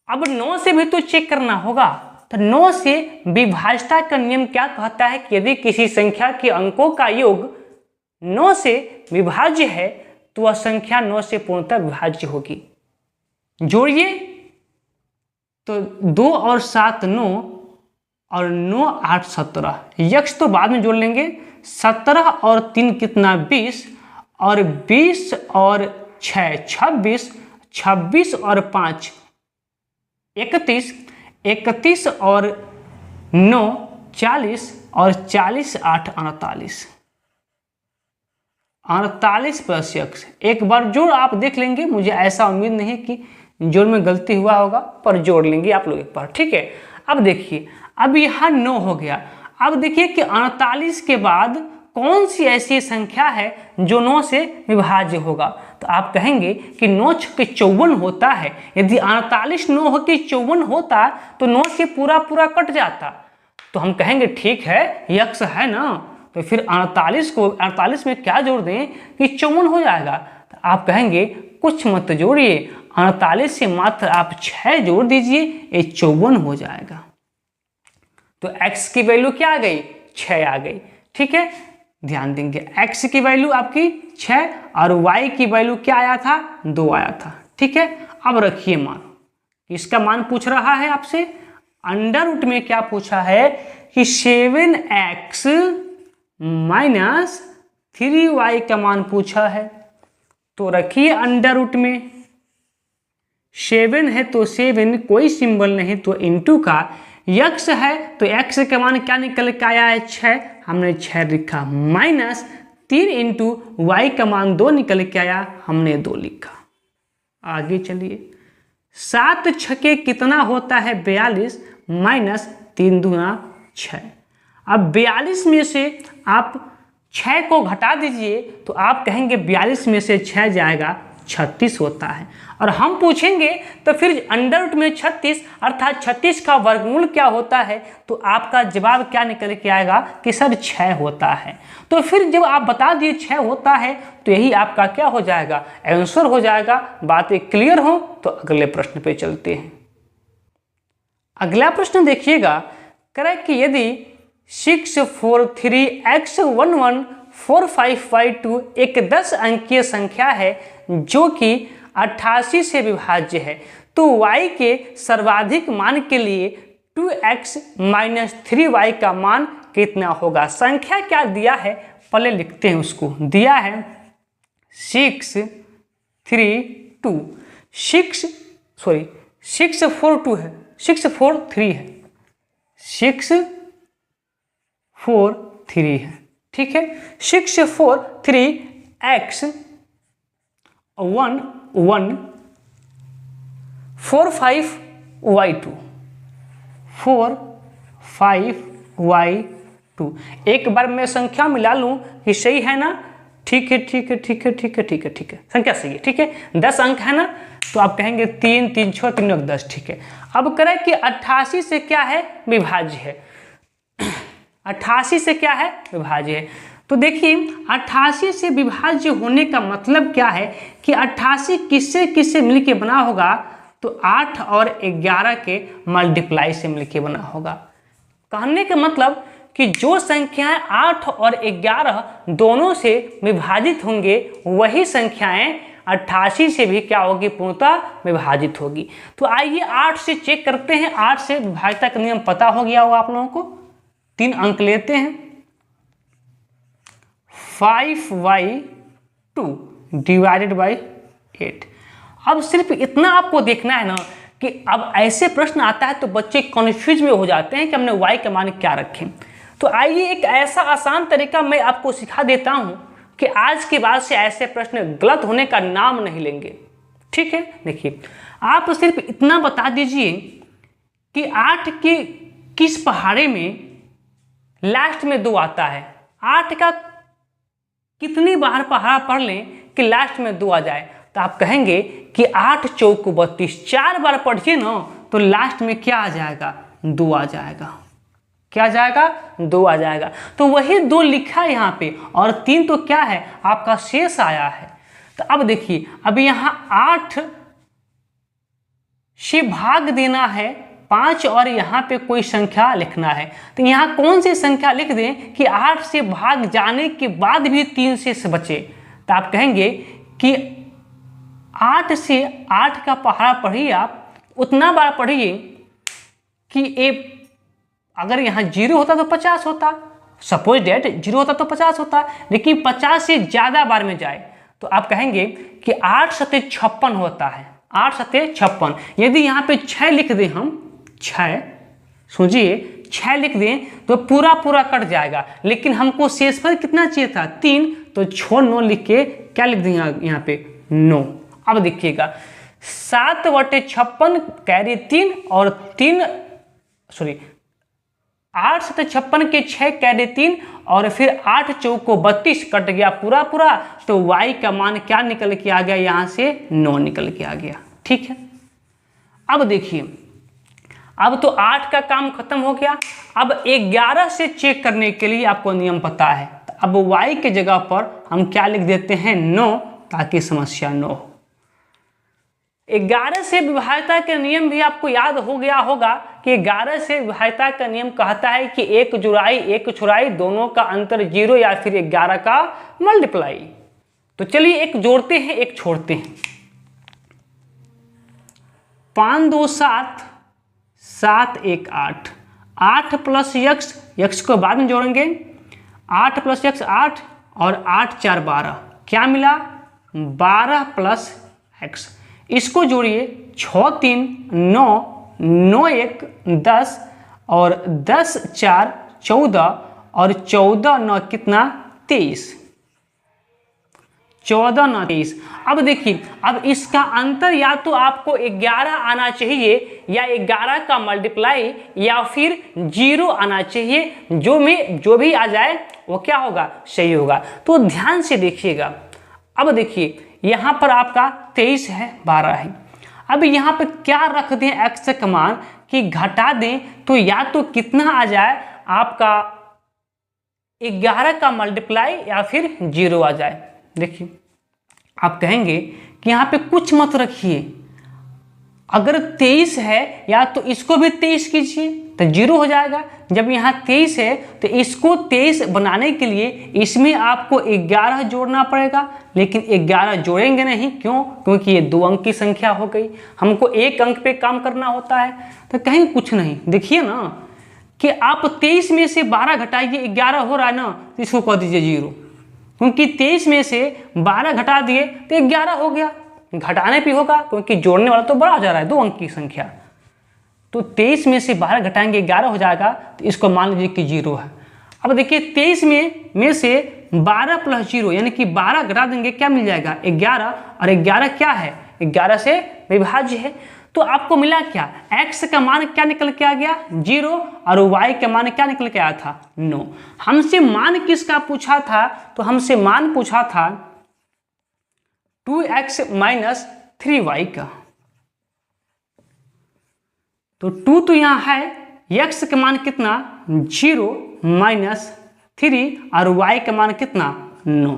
अब 9 से भी तो चेक करना होगा। तो 9 से विभाज्यता का नियम क्या कहता है कि यदि किसी संख्या के अंकों का योग 9 से विभाज्य है तो वह संख्या 9 से पूर्णतः विभाज्य होगी। जोड़िए तो 2 और 7 9 और 9 8 17, यक्ष तो बाद में जोड़ लेंगे। 17 और 3 कितना 20, और 20 और 6 26, 26 और 5 31, 31 और 9 40, और 40 8 48, 48 प्लस यक्ष। एक बार जोड़ आप देख लेंगे, मुझे ऐसा उम्मीद नहीं कि जोड़ में गलती हुआ होगा, पर जोड़ लेंगे आप लोग एक बार, ठीक है। अब देखिए, अब यहाँ 9 हो गया। अब देखिए कि 48 के बाद कौन सी ऐसी संख्या है जो 9 से विभाज्य होगा। तो आप कहेंगे कि 9 छक्के 54 होता है। यदि 48 9 होके 54 होता तो 9 से पूरा पूरा कट जाता। तो हम कहेंगे ठीक है, यक्ष है ना, तो फिर 48 में क्या जोड़ दें कि 54 हो जाएगा। तो आप कहेंगे कुछ मत जोड़िए, 48 से मात्र आप 6 जोड़ दीजिए, ये 54 हो जाएगा। तो x की वैल्यू क्या आ गई, 6 आ गई, ठीक है। ध्यान देंगे, x की वैल्यू आपकी 6 और y की वैल्यू क्या आया था, 2 आया था, ठीक है। अब रखिए मान, इसका मान पूछ रहा है आपसे। अंडर रूट में क्या पूछा है कि 7x माइनस 3y का मान पूछा है। तो रखिए अंडर रूट में 7 है तो 7 कोई सिंबल नहीं तो इनटू का, यक्ष है तो x का मान क्या निकल के आया है 6, हमने 6 लिखा, माइनस 3 इंटू वाई का मान 2 निकल के आया, हमने 2 लिखा। आगे चलिए, 7 छके कितना होता है 42, माइनस 3 दूना 6। अब 42 में से आप 6 को घटा दीजिए तो आप कहेंगे 42 में से 6 जाएगा 36 होता है। और हम पूछेंगे तो फिर अंडर रूट में 36 अर्थात 36 का वर्गमूल क्या होता है, तो आपका जवाब क्या निकल के आएगा कि सर 6 होता है। तो फिर जब आप बता दिए 6 होता है तो यही आपका क्या हो जाएगा, आंसर हो जाएगा। बातें क्लियर हो तो अगले प्रश्न पे चलते हैं। अगला प्रश्न देखिएगा, करें कि यदि 643x1145y2 एक 10 अंकीय संख्या है जो कि 88 से विभाज्य है, तो y के सर्वाधिक मान के लिए 2x माइनस 3y का मान कितना होगा। संख्या क्या दिया है पहले लिखते हैं उसको। दिया है 642 642 है, 643 है, 643 है, ठीक है। 643x 1145y2 45y2। एक बार मैं संख्या मिला लूं कि सही है ना, ठीक है ठीक है ठीक है ठीक है ठीक है ठीक है, संख्या सही है, ठीक है। 10 अंक है ना, तो आप कहेंगे 3 3 6 3 10, ठीक है। अब करें कि 88 से क्या है विभाज्य है, 88 से क्या है विभाज्य है। तो देखिए 88 से विभाज्य होने का मतलब क्या है कि 88 किससे किससे मिलके बना होगा, तो 8 और 11 के मल्टीप्लाई से मिलके बना होगा। कहने का मतलब कि जो संख्याएं 8 और 11 दोनों से विभाजित होंगे वही संख्याएं 88 से भी क्या होगी, पूर्णतः विभाजित होगी। तो आइए 8 से चेक करते हैं। 8 से विभाज्यता का नियम पता हो गया होगा आप लोगों को। 3 अंक लेते हैं, 5y2 डिवाइडेड बाई 8। अब सिर्फ इतना आपको देखना है ना कि अब ऐसे प्रश्न आता है तो बच्चे कन्फ्यूज में हो जाते हैं कि हमने y का मान क्या रखें। तो आइए एक ऐसा आसान तरीका मैं आपको सिखा देता हूं कि आज के बाद से ऐसे प्रश्न गलत होने का नाम नहीं लेंगे, ठीक है। देखिए आप सिर्फ इतना बता दीजिए कि 8 के किस पहाड़े में लास्ट में 2 आता है। 8 का कितनी बार पहाड़ा पढ़ लें कि लास्ट में 2 आ जाए, तो आप कहेंगे कि 8 चौक 32, 4 बार पढ़िए ना तो लास्ट में क्या आ जाएगा, 2 आ जाएगा। क्या आ जाएगा, 2 आ जाएगा। तो वही 2 लिखा है यहाँ पे, और 3 तो क्या है आपका शेष आया है। तो अब देखिए, अब यहाँ 8 से भाग देना है 5 और यहाँ पे कोई संख्या लिखना है। तो यहाँ कौन सी संख्या लिख दें कि 8 से भाग जाने के बाद भी 3 शेष बचे। तो आप कहेंगे कि 8 से 8 का पहाड़ा पढ़िए, आप उतना बार पढ़िए कि ए अगर यहाँ 0 होता तो 50 होता, सपोज डेट 0 होता तो 50 होता, लेकिन 50 से ज़्यादा बार में जाए तो आप कहेंगे कि 8 सते 56 होता है, 8 सते 56। यदि यहाँ पे 6 लिख दें हम, 6 सोचिए 6 लिख दें तो पूरा पूरा कट जाएगा, लेकिन हमको शेषफल कितना चाहिए था 3, तो 6 9 लिख के क्या लिख देंगे यहाँ पे 9। अब देखिएगा 7/56 कैरी 3 और 8 सते 56 के 6 कैरी 3 और फिर 8 चौको 32 कट गया पूरा पूरा, तो y का मान क्या निकल के आ गया, यहाँ से 9 निकल के आ गया। ठीक है, अब देखिए, अब तो 8 का काम खत्म हो गया। अब 11 से चेक करने के लिए आपको नियम पता है, अब y के जगह पर हम क्या लिख देते हैं 9, ताकि समस्या न हो। 11 से विभाज्यता का नियम भी आपको याद हो गया होगा कि 11 से विभाज्यता का नियम कहता है कि एक जुड़ाई एक छुड़ाई दोनों का अंतर 0 या फिर 11 का मल्टीप्लाई। तो चलिए एक जोड़ते हैं एक छोड़ते हैं। 5 2 7, 7 1 8, 8 प्लस यक्स को बाद में जोड़ेंगे, 8 प्लस यक्स 8 और 8 4 12, क्या मिला 12 प्लस एक्स। इसको जोड़िए 6 3 9, 9 1 10 और 10 4 14 और 14 9 कितना 23, 14 9 23। अब देखिए, अब इसका अंतर या तो आपको 11 आना चाहिए या 11 का मल्टीप्लाई या फिर 0 आना चाहिए, जो भी आ जाए वो क्या होगा, सही होगा। तो ध्यान से देखिएगा। अब देखिए यहाँ पर आपका 23 है, 12 है। अब यहाँ पे क्या रख दें एक्स का मान कि घटा दें, तो या तो कितना आ जाए आपका 11 का मल्टीप्लाई या फिर 0 आ जाए। देखिए आप कहेंगे कि यहाँ पे कुछ मत रखिए, अगर 23 है या तो इसको भी 23 कीजिए तो 0 हो जाएगा। जब यहाँ 23 है तो इसको 23 बनाने के लिए इसमें आपको 11 जोड़ना पड़ेगा, लेकिन 11 जोड़ेंगे नहीं, क्यों, क्योंकि ये 2 अंक की संख्या हो गई, हमको 1 अंक पे काम करना होता है। तो कहीं कुछ नहीं, देखिए ना कि आप 23 में से 12 घटाइए 11 हो रहा है ना, तो इसको कह दीजिए 0, क्योंकि 23 में से 12 घटा दिए तो 11 हो गया। घटाने पे होगा क्योंकि जोड़ने वाला तो बड़ा जा रहा है, 2 अंक की संख्या, तो 23 में से 12 घटाएंगे 11 हो जाएगा, तो इसको मान लीजिए कि 0 है। अब देखिए 23 में से 12 प्लस 0 यानी कि 12 घटा देंगे, क्या मिल जाएगा 11, और 11 क्या है 11 से विभाज्य है। तो आपको मिला क्या, x का मान क्या निकल के आ गया 0 और y का मान क्या निकल के आया था 9। हमसे मान किसका पूछा था, तो हमसे मान पूछा था 2x माइनस 3y का। तो 2 तो यहाँ है, x का मान कितना 0 माइनस 3 और y का मान कितना 9।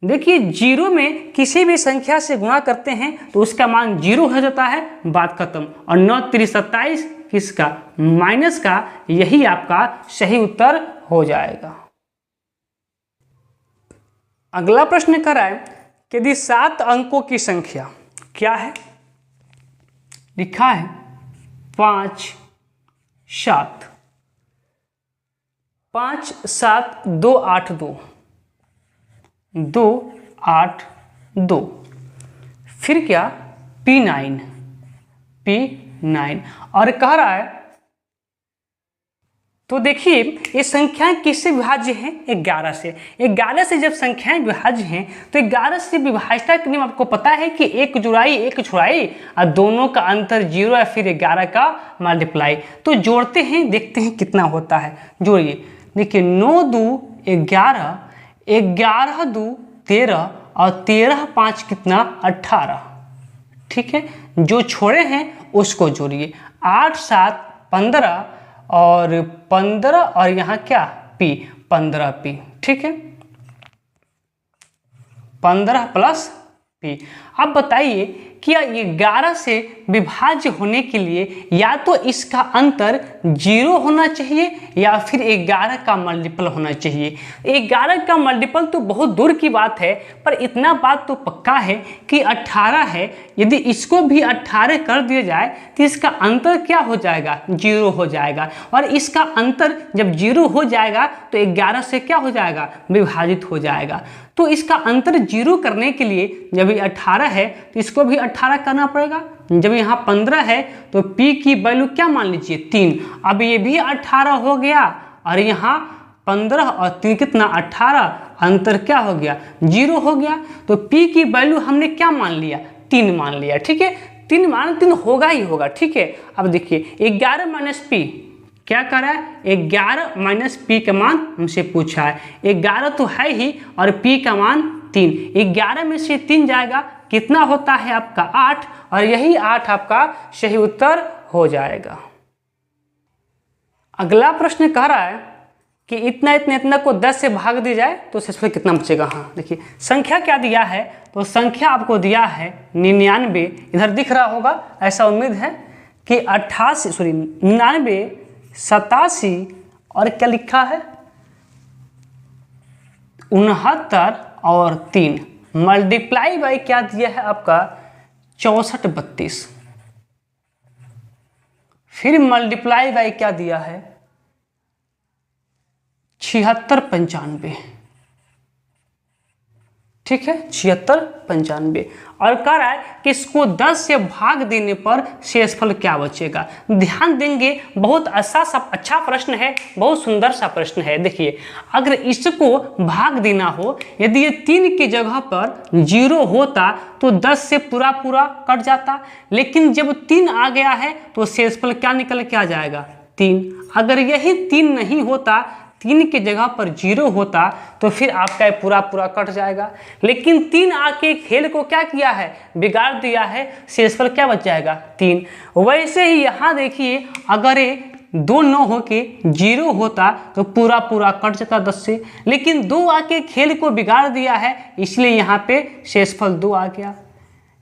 देखिए 0 में किसी भी संख्या से गुणा करते हैं तो उसका मान 0 हो जाता है, बात खत्म। और 9 3 27 किसका माइनस का, यही आपका सही उत्तर हो जाएगा। अगला प्रश्न कर रहा है कि यदि 7 अंकों की संख्या क्या है, लिखा है 5 7 5 7 2 8 2 2 8 2, फिर क्या P9 और कह रहा है, तो देखिए ये संख्याएं किससे विभाज्य हैं 11 से। 11 से जब संख्याएं विभाज्य हैं तो 11 से विभाज्यता का नियम आपको पता है कि एक जुड़ाई एक छुड़ाई और दोनों का अंतर 0 या फिर 11 का मल्टीप्लाई। तो जोड़ते हैं, देखते हैं कितना होता है। जोड़िए, देखिए 9 2 11, 11 2 13 और 13 5 कितना 18। ठीक है, जो छोड़े हैं उसको जोड़िए, 8 7 15 और 15 और यहाँ क्या P 15 P। ठीक है, 15 प्लस P। अब बताइए कि 11 से विभाज्य होने के लिए या तो इसका अंतर 0 होना चाहिए या फिर 11 का मल्टीपल होना चाहिए। 11 का मल्टीपल तो बहुत दूर की बात है, पर इतना बात तो पक्का है कि 18 है, यदि इसको भी 18 कर दिया जाए तो इसका अंतर क्या हो जाएगा, 0 हो जाएगा। और इसका अंतर जब 0 हो जाएगा तो 11 से क्या हो जाएगा, विभाजित हो जाएगा। तो इसका अंतर 0 करने के लिए जब ये 18 है तो इसको भी 18 करना पड़ेगा। जब यहाँ 15 है तो p की वैल्यू क्या मान लीजिए, 3। अब ये भी 18 हो गया और यहाँ 15 और 3 कितना, 18, अंतर क्या हो गया, 0 हो गया। तो p की वैल्यू हमने क्या मान लिया, 3 मान लिया। ठीक है, 3 मान 3 होगा ही होगा। ठीक है, अब देखिए 11 माइनस p क्या कर रहा है, 11 माइनस p का मान हमसे पूछा है। 11 तो है ही और p का मान 3। 11 में से 3 जाएगा, कितना होता है आपका 8, और यही 8 आपका सही उत्तर हो जाएगा। अगला प्रश्न कह रहा है कि इतना इतना इतना को 10 से भाग दिया जाए तो शेषफल कितना बचेगा। हाँ देखिए, संख्या क्या दिया है, तो संख्या आपको दिया है 99, इधर दिख रहा होगा, ऐसा उम्मीद है कि 99, 87 और क्या लिखा है 69 और 3 मल्टीप्लाई बाई क्या दिया है आपका 64 32, फिर मल्टीप्लाई बाई क्या दिया है 76 95। ठीक है, 76 95 और कह रहा है कि इसको 10 से भाग देने पर शेषफल क्या बचेगा। ध्यान देंगे, बहुत अच्छा प्रश्न है, बहुत सुंदर सा प्रश्न है। देखिए, अगर इसको भाग देना हो, यदि ये 3 की जगह पर 0 होता तो 10 से पूरा कट जाता, लेकिन जब 3 आ गया है तो शेषफल क्या निकल के आ जाएगा, 3। अगर यही 3 नहीं होता, 3 की जगह पर 0 होता तो फिर आपका पूरा कट जाएगा, लेकिन 3 आके खेल को क्या किया है, बिगाड़ दिया है, शेषफल क्या बच जाएगा, 3। वैसे ही यहाँ देखिए, अगर ये 2 9 होके 0 होता तो पूरा कट जाता 10 से, लेकिन 2 आके खेल को बिगाड़ दिया है, इसलिए यहाँ पे शेषफल 2 आ गया।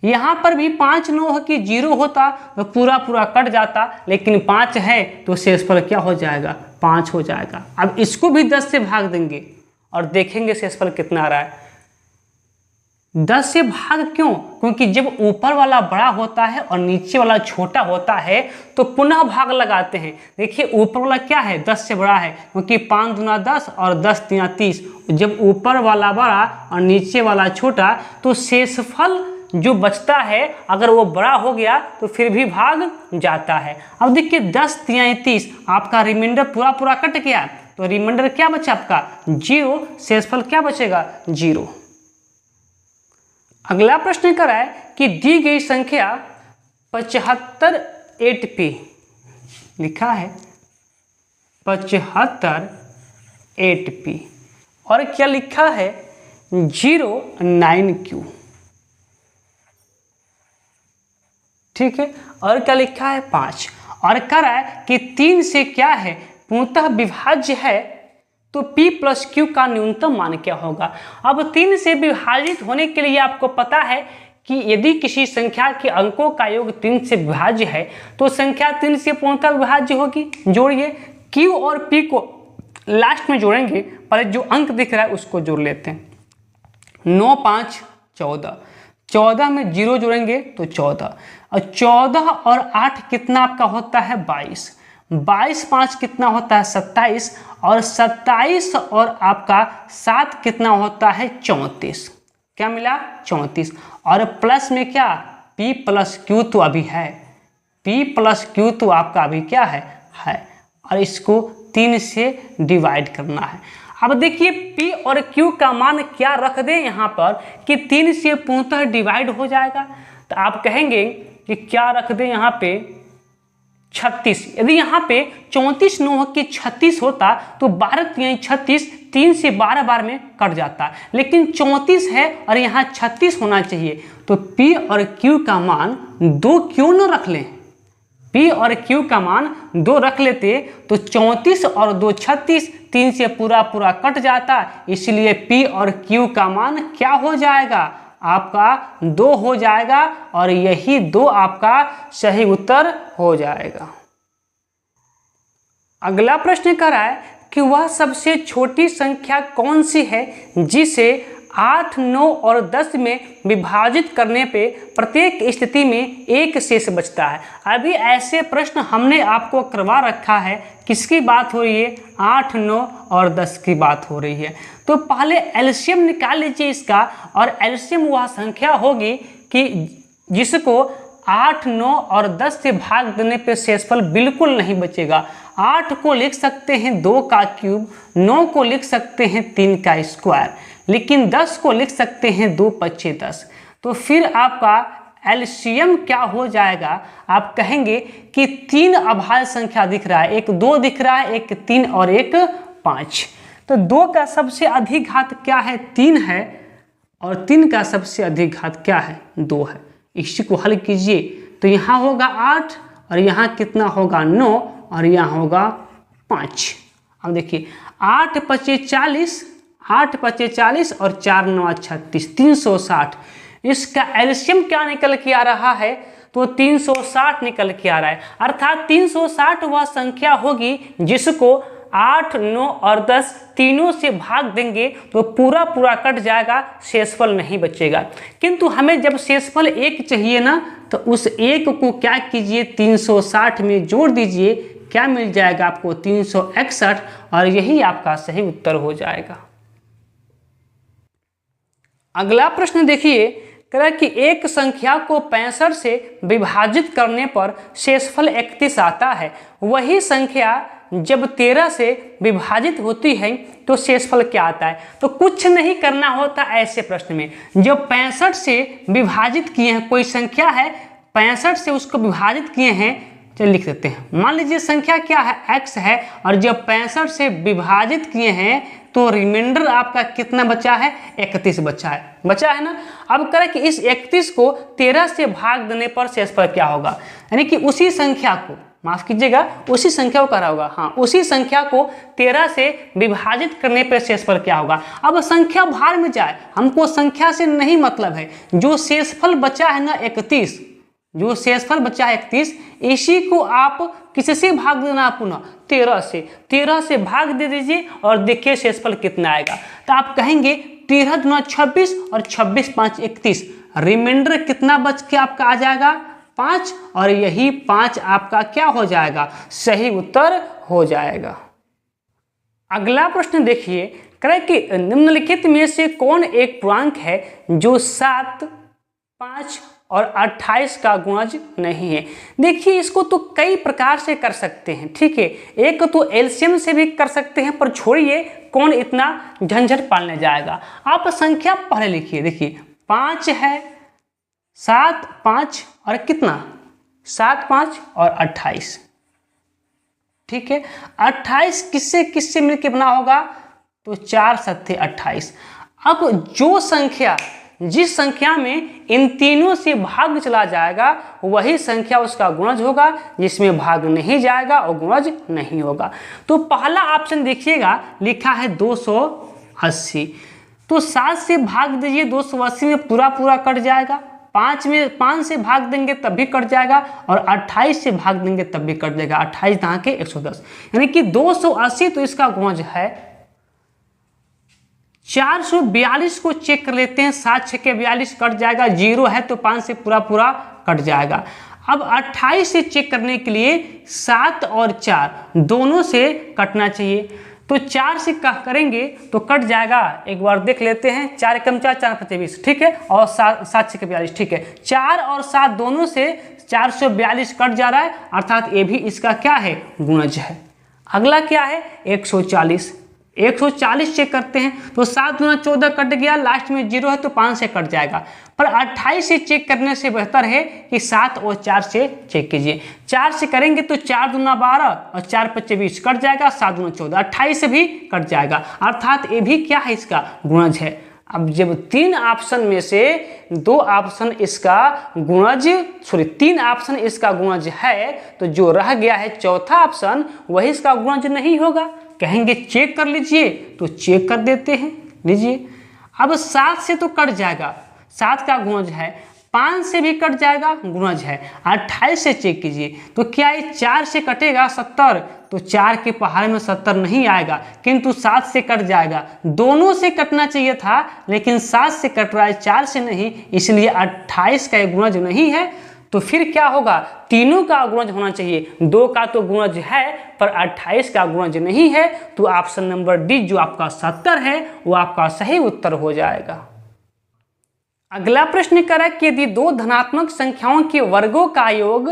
यहाँ पर भी 5 9 की 0 होता तो पूरा कट जाता, लेकिन 5 है तो शेषफल क्या हो जाएगा, 5 हो जाएगा। अब इसको भी 10 से भाग देंगे और देखेंगे शेषफल कितना आ रहा है। 10 से भाग क्यों, क्योंकि जब ऊपर वाला बड़ा होता है और नीचे वाला छोटा होता है तो पुनः भाग लगाते हैं। देखिए, ऊपर वाला क्या है, 10 से बड़ा है, क्योंकि 5 दूना 10 और 10 तीना 30। जब ऊपर वाला बड़ा और नीचे वाला छोटा तो शेषफल जो बचता है, अगर वो बड़ा हो गया तो फिर भी भाग जाता है। अब देखिए, 10 3 30, आपका रिमाइंडर पूरा कट गया, तो रिमाइंडर क्या बचा आपका 0, शेषफल क्या बचेगा 0। अगला प्रश्न कर रहा है कि दी गई संख्या 75 8p, लिखा है 75 8p, और क्या लिखा है 0 9q। ठीक है, और क्या लिखा है 5, और कह रहा है कि 3 से क्या है, पूर्णतः विभाज्य है, तो p प्लस q का न्यूनतम मान क्या होगा। अब 3 से विभाजित होने के लिए आपको पता है कि यदि किसी संख्या के अंकों का योग 3 से विभाज्य है तो संख्या 3 से पूर्णतः विभाज्य होगी। जोड़िए, q और p को लास्ट में जोड़ेंगे, पर जो अंक दिख रहा है उसको जोड़ लेते हैं। 9 5 14, 14 में 0 जोड़ेंगे तो 14, और 14 और 8 कितना आपका होता है 22, 22 5 कितना होता है 27, और 27 और आपका 7 कितना होता है 34। क्या मिला 34, और प्लस में क्या p प्लस q तो अभी है, p प्लस q तो आपका अभी क्या है, और इसको 3 से डिवाइड करना है। अब देखिए, p और q का मान क्या रख दें यहाँ पर कि 3 से पूर्णतः डिवाइड हो जाएगा, तो आप कहेंगे कि क्या रख दें यहाँ पे 36। यदि यहाँ पे 34 9 की 36 होता तो 12 3 36, 3 से 12 बार में कट जाता, लेकिन 34 है और यहाँ 36 होना चाहिए, तो p और q का मान 2 क्यों न रख लें, p और q का मान 2 रख लेते तो 34 और 2 36, 3 से पूरा कट जाता, इसलिए p और q का मान क्या हो जाएगा आपका 2 हो जाएगा और यही 2 आपका सही उत्तर हो जाएगा। अगला प्रश्न कर रहा है कि वह सबसे छोटी संख्या कौन सी है जिसे 8, 9 और 10 में विभाजित करने पे प्रत्येक स्थिति में एक शेष बचता है। अभी ऐसे प्रश्न हमने आपको करवा रखा है। किसकी बात हो रही है? 8, 9 और 10 की बात हो रही है। तो पहले एलसीएम निकाल लीजिए इसका, और एलसीएम वह संख्या होगी कि जिसको 8, 9 और 10 से भाग देने पे शेषफल बिल्कुल नहीं बचेगा। 8 को लिख सकते हैं 2 का क्यूब, 9 को लिख सकते हैं 3 का स्क्वायर, लेकिन 10 को लिख सकते हैं 2 पच्चे 10। तो फिर आपका एलसीएम क्या हो जाएगा? आप कहेंगे कि 3 अभाज्य संख्या दिख रहा है, एक 2 दिख रहा है, एक 3 और एक 5। तो 2 का सबसे अधिक घात क्या है? 3 है, और 3 का सबसे अधिक घात क्या है? 2 है। इसी को हल कीजिए तो यहाँ होगा 8 और यहाँ कितना होगा? 9 और यहाँ होगा 5। अब देखिए 8 पच्चे 40, 8 पच्चे 40 और 4 9 36, 360। इसका एलसीएम क्या निकल के आ रहा है? तो 360 निकल के आ रहा है। अर्थात 360 वह संख्या होगी जिसको 8, 9 और 10 तीनों से भाग देंगे तो पूरा पूरा कट जाएगा, शेषफल नहीं बचेगा। किंतु हमें जब शेषफल 1 चाहिए ना, तो उस 1 को क्या कीजिए? 360 में जोड़ दीजिए। क्या मिल जाएगा आपको? 361, और यही आपका सही उत्तर हो जाएगा। अगला प्रश्न देखिए, कह रहा है कि एक संख्या को 65 से विभाजित करने पर शेषफल 31 आता है। वही संख्या जब 13 से विभाजित होती है तो शेषफल क्या आता है? तो कुछ नहीं करना होता ऐसे प्रश्न में। जब 65 से विभाजित किए हैं, कोई संख्या है 65 से उसको विभाजित किए हैं, चलिए लिख देते हैं। मान लीजिए संख्या क्या है? x है, और जब 65 से विभाजित किए हैं तो रिमाइंडर आपका कितना बचा है? 31 बचा है ना। अब करें कि इस 31 को 13 से भाग देने पर शेषफल क्या होगा? यानी कि उसी संख्या को, माफ कीजिएगा, उसी संख्या को कर रहा होगा, हाँ, उसी संख्या को 13 से विभाजित करने पर शेषफल क्या होगा? अब संख्या भार में जाए, हमको संख्या से नहीं मतलब है। जो शेषफल बचा है ना 31, जो शेषफल बचा है 31, इसी को आप किससे भाग देना? पुनः 13 से भाग दे दीजिए और देखिए शेषफल कितना आएगा। तो आप कहेंगे 13 दूना 26 और 26 5 31, रिमाइंडर कितना बच के आपका आ जाएगा? 5, और यही 5 आपका क्या हो जाएगा? सही उत्तर हो जाएगा। अगला प्रश्न देखिए, करें कि निम्नलिखित में से कौन एक पूर्णांक है जो 7, 5 और 28 का गुणज नहीं है? देखिए इसको तो कई प्रकार से कर सकते हैं, ठीक है। एक तो एलसीएम से भी कर सकते हैं, पर छोड़िए, कौन इतना झंझट पालने जाएगा। आप संख्या पहले लिखिए। देखिए 5 है, 7, 5 और कितना? 7, 5 और 28, ठीक है। 28 किससे किससे मिलके बना होगा? तो 4 7 28। अब जो संख्या, जिस संख्या में इन तीनों से भाग चला जाएगा वही संख्या उसका गुणज होगा, जिसमें भाग नहीं जाएगा और गुणज नहीं होगा। तो पहला ऑप्शन देखिएगा, लिखा है 280। तो 7 से भाग दीजिए, 280 में पूरा पूरा कट जाएगा। 5 से भाग देंगे तब भी कट जाएगा, और 28 से भाग देंगे तब भी कट जाएगा। 28 दहाँ के 110, यानी कि 280 तो इसका गुणज है। 442 को चेक कर लेते हैं। 7 6 के 42 कट जाएगा, 0 है तो 5 से पूरा पूरा कट जाएगा। अब 28 से चेक करने के लिए 7 और 4 दोनों से कटना चाहिए। तो 4 से करेंगे तो कट जाएगा, एक बार देख लेते हैं। 4 कम 4 4 5 20, ठीक है, और 7 6 के 42, ठीक है। 4 और 7 दोनों से 442 कट जा रहा है, अर्थात ये भी इसका क्या है? गुणज है। अगला क्या है? 140 चेक करते हैं। तो 7 दूना 14 कट गया, लास्ट में 0 है तो 5 से कट जाएगा। पर 28 से चेक करने से बेहतर है कि 7 और 4 से चेक कीजिए। 4 से करेंगे तो 4 दूना 12 और 4 5 20 कट जाएगा, 7 दूना 14, 28 से भी कट जाएगा, अर्थात ये भी क्या है? इसका गुणज है। अब जब 3 ऑप्शन में से 2 ऑप्शन इसका गुणज, 3 ऑप्शन इसका गुणज है, तो जो रह गया है चौथा ऑप्शन वही इसका गुणज नहीं होगा। कहेंगे चेक कर लीजिए, तो चेक कर देते हैं। लीजिए, अब 7 से तो कट जाएगा, 7 का गुणज है, 5 से भी कट जाएगा, गुणज है। 28 से चेक कीजिए तो क्या ये 4 से कटेगा 70, तो 4 के पहाड़ में 70 नहीं आएगा, किंतु 7 से कट जाएगा। दोनों से कटना चाहिए था लेकिन 7 से कट रहा है, 4 से नहीं, इसलिए 28 का गुणज नहीं है। तो फिर क्या होगा, तीनों का गुणज होना चाहिए। 2 का तो गुणज है पर 28 का गुणज नहीं है, तो ऑप्शन नंबर डी जो आपका 70 है वो आपका सही उत्तर हो जाएगा। अगला प्रश्न करें कि यदि दो धनात्मक संख्याओं के वर्गों का योग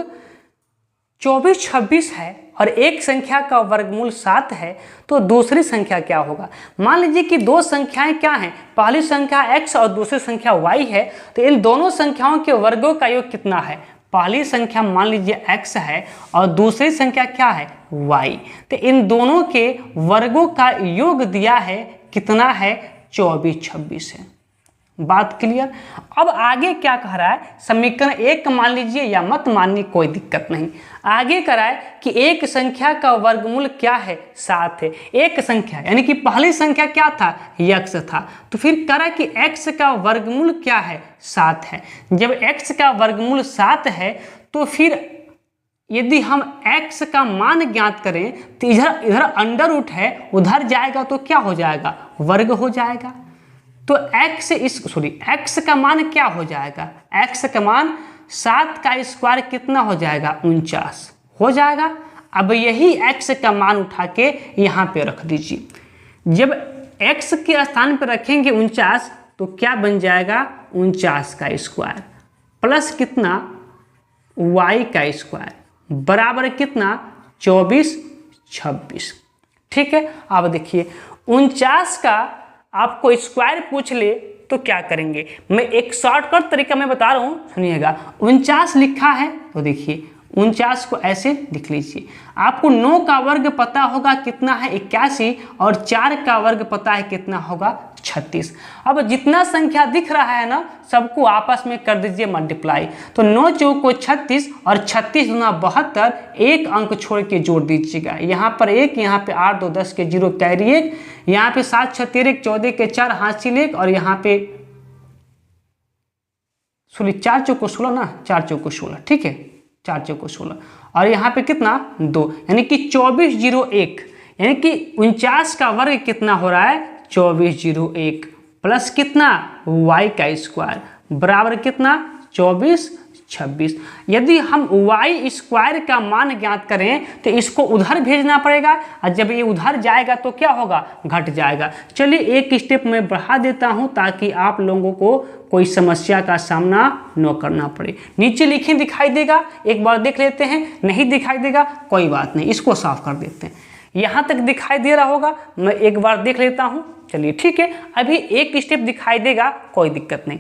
24, 26 है और एक संख्या का वर्गमूल 7 है तो दूसरी संख्या क्या होगा। मान लीजिए कि दो संख्याएं क्या हैं, पहली संख्या x और दूसरी संख्या y है, तो इन दोनों संख्याओं के वर्गों का योग कितना है। पहली संख्या मान लीजिए x है और दूसरी संख्या क्या है, y, तो इन दोनों के वर्गों का योग दिया है, कितना है, 24, 26 है। बात क्लियर। अब आगे क्या कह रहा है, समीकरण 1 मान लीजिए या मत मानिए, कोई दिक्कत नहीं। आगे कह रहा है कि एक संख्या का वर्गमूल क्या है, 7 है। एक संख्या यानी कि पहली संख्या क्या था, x था, तो फिर कह रहा है कि x का वर्गमूल क्या है, 7 है। जब x का वर्गमूल 7 है तो फिर यदि हम x का मान ज्ञात करें तो इधर अंडर रूट है, उधर जाएगा तो क्या हो जाएगा, वर्ग हो जाएगा। तो x का मान क्या हो जाएगा, x का मान 7 का स्क्वायर कितना हो जाएगा, 49 हो जाएगा। अब यही x का मान उठा के यहाँ पे रख दीजिए। जब x के स्थान पे रखेंगे 49 तो क्या बन जाएगा, 49 का स्क्वायर प्लस कितना, y का स्क्वायर बराबर कितना, 24, 26। ठीक है। अब देखिए 49 का आपको स्क्वायर पूछ ले तो क्या करेंगे, मैं एक शॉर्टकट तरीका मैं बता रहा हूँ, सुनिएगा। 49 लिखा है तो देखिए 49 को ऐसे लिख लीजिए। आपको 9 का वर्ग पता होगा कितना है, 81, और 4 का वर्ग पता है कितना होगा, 36। अब जितना संख्या दिख रहा है ना, सबको आपस में कर दीजिए मल्टीप्लाई। तो 9 चौको 36 और 36 दूना 72, एक अंक छोड़ के जोड़ दीजिएगा। यहाँ पर 1, यहाँ पे 8, 2, 10 के 0 कैरी 1, यहाँ पे 7, 6, 13, 14 के 4 हासिल 1, और यहाँ पे 4 चौको 16 ना, 4 चौको 16, ठीक है, 4 चौको 16, और यहाँ पे कितना, 2, यानी कि 2401, यानी कि 49 का वर्ग कितना हो रहा है, 2401 प्लस कितना, y का स्क्वायर बराबर कितना, 24, 26। यदि हम y स्क्वायर का मान ज्ञात करें तो इसको उधर भेजना पड़ेगा, और जब ये उधर जाएगा तो क्या होगा, घट जाएगा। चलिए एक स्टेप मैं बढ़ा देता हूं ताकि आप लोगों को कोई समस्या का सामना न करना पड़े। नीचे लिखे दिखाई देगा, एक बार देख लेते हैं। नहीं दिखाई देगा कोई बात नहीं, इसको साफ कर देते हैं। यहाँ तक दिखाई दे रहा होगा, मैं एक बार देख लेता हूँ। चलिए ठीक है, अभी एक स्टेप दिखाई देगा, कोई दिक्कत नहीं।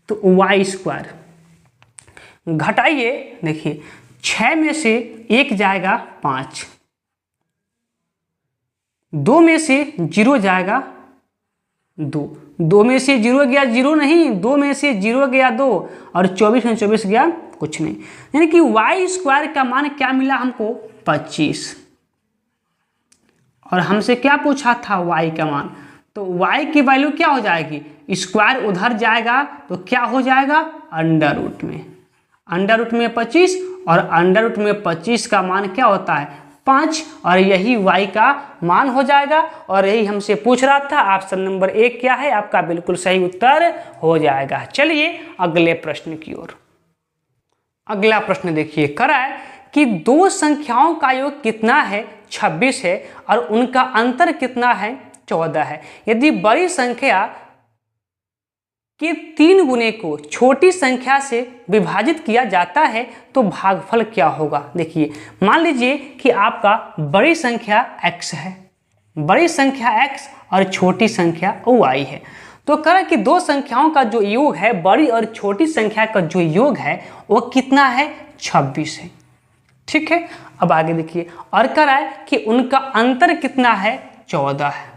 तो y स्क्वायर घटाइए, देखिए 6 में से 1 जाएगा 5, 2 में से 0 जाएगा 2, 2 में से 0 गया 0 नहीं, 2 में से 0 गया 2, और 24 में 24 गया कुछ नहीं। यानी कि y स्क्वायर का मान क्या मिला हमको, 25, और हमसे क्या पूछा था, y का मान। तो y की वैल्यू क्या हो जाएगी, स्क्वायर उधर जाएगा तो क्या हो जाएगा, अंडर रूट में, अंडर रूट में 25, और अंडर रूट में 25 का मान क्या होता है, 5, और यही y का मान हो जाएगा। और यही हमसे पूछ रहा था। ऑप्शन नंबर 1 क्या है, आपका बिल्कुल सही उत्तर हो जाएगा। चलिए अगले प्रश्न की ओर। अगला प्रश्न देखिए, करा है कि दो संख्याओं का योग कितना है, 26 है, और उनका अंतर कितना है, 14 है। यदि बड़ी संख्या के 3 गुने को छोटी संख्या से विभाजित किया जाता है तो भागफल क्या होगा। देखिए मान लीजिए कि आपका बड़ी संख्या x है, बड़ी संख्या x और छोटी संख्या y है। तो कह रहा है कि दो संख्याओं का जो योग है, बड़ी और छोटी संख्या का जो योग है वो कितना है, 26 है। ठीक है। अब आगे देखिए, और कह रहा है कि उनका अंतर कितना है, 14 है।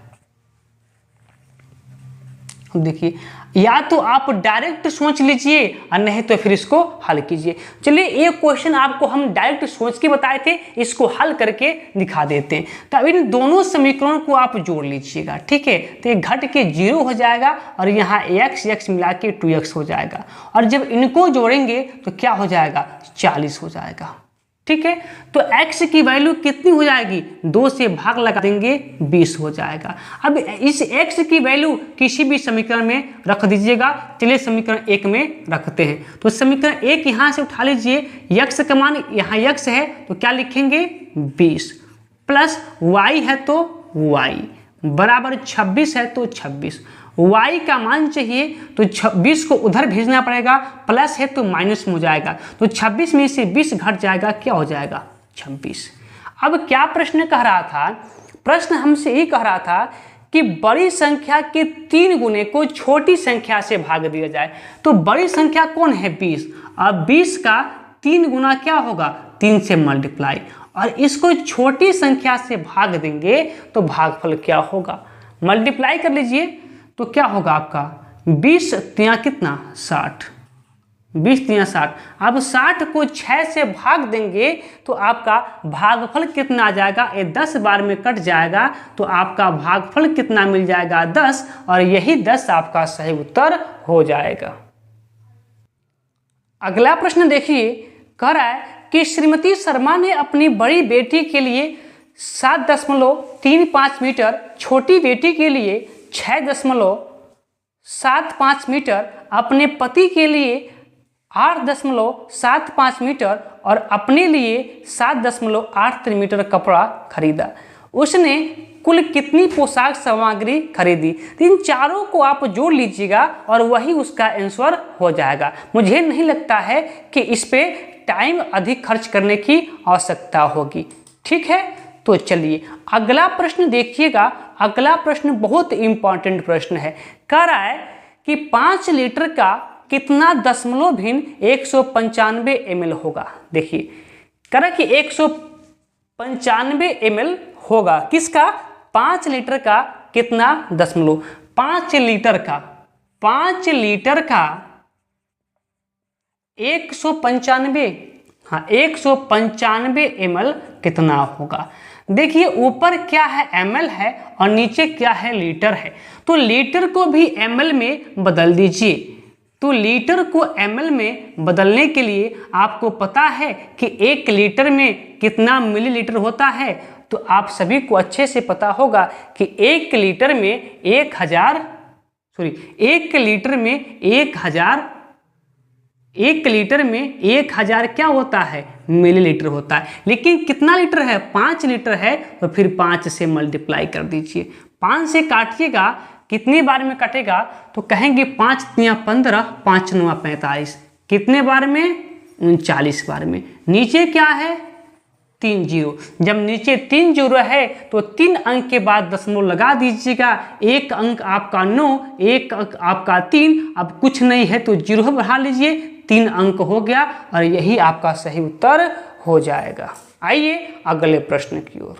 देखिए, या तो आप डायरेक्ट सोच लीजिए और नहीं तो फिर इसको हल कीजिए। चलिए एक क्वेश्चन आपको हम डायरेक्ट सोच के बताए थे, इसको हल करके दिखा देते हैं। तो अब इन दोनों समीकरणों को आप जोड़ लीजिएगा, ठीक है। तो ये घट के 0 हो जाएगा और यहाँ x मिला के 2x हो जाएगा, और जब इनको जोड़ेंगे तो क्या हो जाएगा, 40 हो जाएगा, ठीक है। तो x की वैल्यू कितनी हो जाएगी, 2 से भाग लगा देंगे 20 हो जाएगा। अब इस x की वैल्यू किसी भी समीकरण में रख दीजिएगा। चलिए समीकरण 1 में रखते हैं। तो समीकरण 1 यहाँ से उठा लीजिए, x का मान यहाँ x है तो क्या लिखेंगे 20, प्लस y है तो y बराबर 26 है तो 26, y का मान चाहिए तो 26 को उधर भेजना पड़ेगा, प्लस है तो माइनस में हो जाएगा, तो 26 में से 20 घट जाएगा, क्या हो जाएगा 26। अब क्या प्रश्न कह रहा था, प्रश्न हमसे ये कह रहा था कि बड़ी संख्या के 3 गुने को छोटी संख्या से भाग दिया जाए। तो बड़ी संख्या कौन है 20, अब 20 का 3 गुना क्या होगा 3 से मल्टीप्लाई, और इसको छोटी संख्या से भाग देंगे तो भागफल क्या होगा, मल्टीप्लाई कर लीजिए तो क्या होगा आपका 20 तिया कितना 60, 20 तिया 60। अब 60 को 6 से भाग देंगे तो आपका भागफल कितना आ जाएगा, ये 10 बार में कट जाएगा तो आपका भागफल कितना मिल जाएगा 10, और यही 10 आपका सही उत्तर हो जाएगा। अगला प्रश्न देखिए, कह रहा है कि श्रीमती शर्मा ने अपनी बड़ी बेटी के लिए 7.35 मीटर, छोटी बेटी के लिए 6.75 मीटर, अपने पति के लिए 8.75 मीटर और अपने लिए 7.83 मीटर कपड़ा खरीदा। उसने कुल कितनी पोशाक सामग्री खरीदी। इन चारों को आप जोड़ लीजिएगा और वही उसका आंसर हो जाएगा। मुझे नहीं लगता है कि इस पे टाइम अधिक खर्च करने की आवश्यकता होगी, ठीक है। तो चलिए अगला प्रश्न देखिएगा। अगला प्रश्न बहुत इंपॉर्टेंट प्रश्न है। कह रहा है कि 5 लीटर का कितना दशमलव भिन्न 195 ml होगा। देखिए कह रहा है कि 195 ml होगा, किसका 5 लीटर का कितना दशमलव, 5 लीटर का 195, हाँ 195 ml कितना होगा। देखिए ऊपर क्या है ml है और नीचे क्या है लीटर है, तो लीटर को भी ml में बदल दीजिए। तो लीटर को ml में बदलने के लिए आपको पता है कि 1 लीटर में कितना मिलीलीटर होता है, तो आप सभी को अच्छे से पता होगा कि 1 लीटर में 1 लीटर में 1000 क्या होता है मिलीलीटर होता है। लेकिन कितना लीटर है 5 लीटर है, तो फिर 5 से मल्टीप्लाई कर दीजिए। 5 से काटिएगा कितने बार में कटेगा, तो कहेंगे 5 तिया 15, 5 9 45, कितने बार में 39 बार में। नीचे क्या है 3 जीरो, जब नीचे 3 जीरो है तो 3 अंक के बाद दशमलव लगा दीजिएगा। 1 अंक आपका 9, 1 अंक आपका 3, अब कुछ नहीं है तो जीरो बढ़ा लीजिए, 3 अंक हो गया और यही आपका सही उत्तर हो जाएगा। आइए अगले प्रश्न की ओर।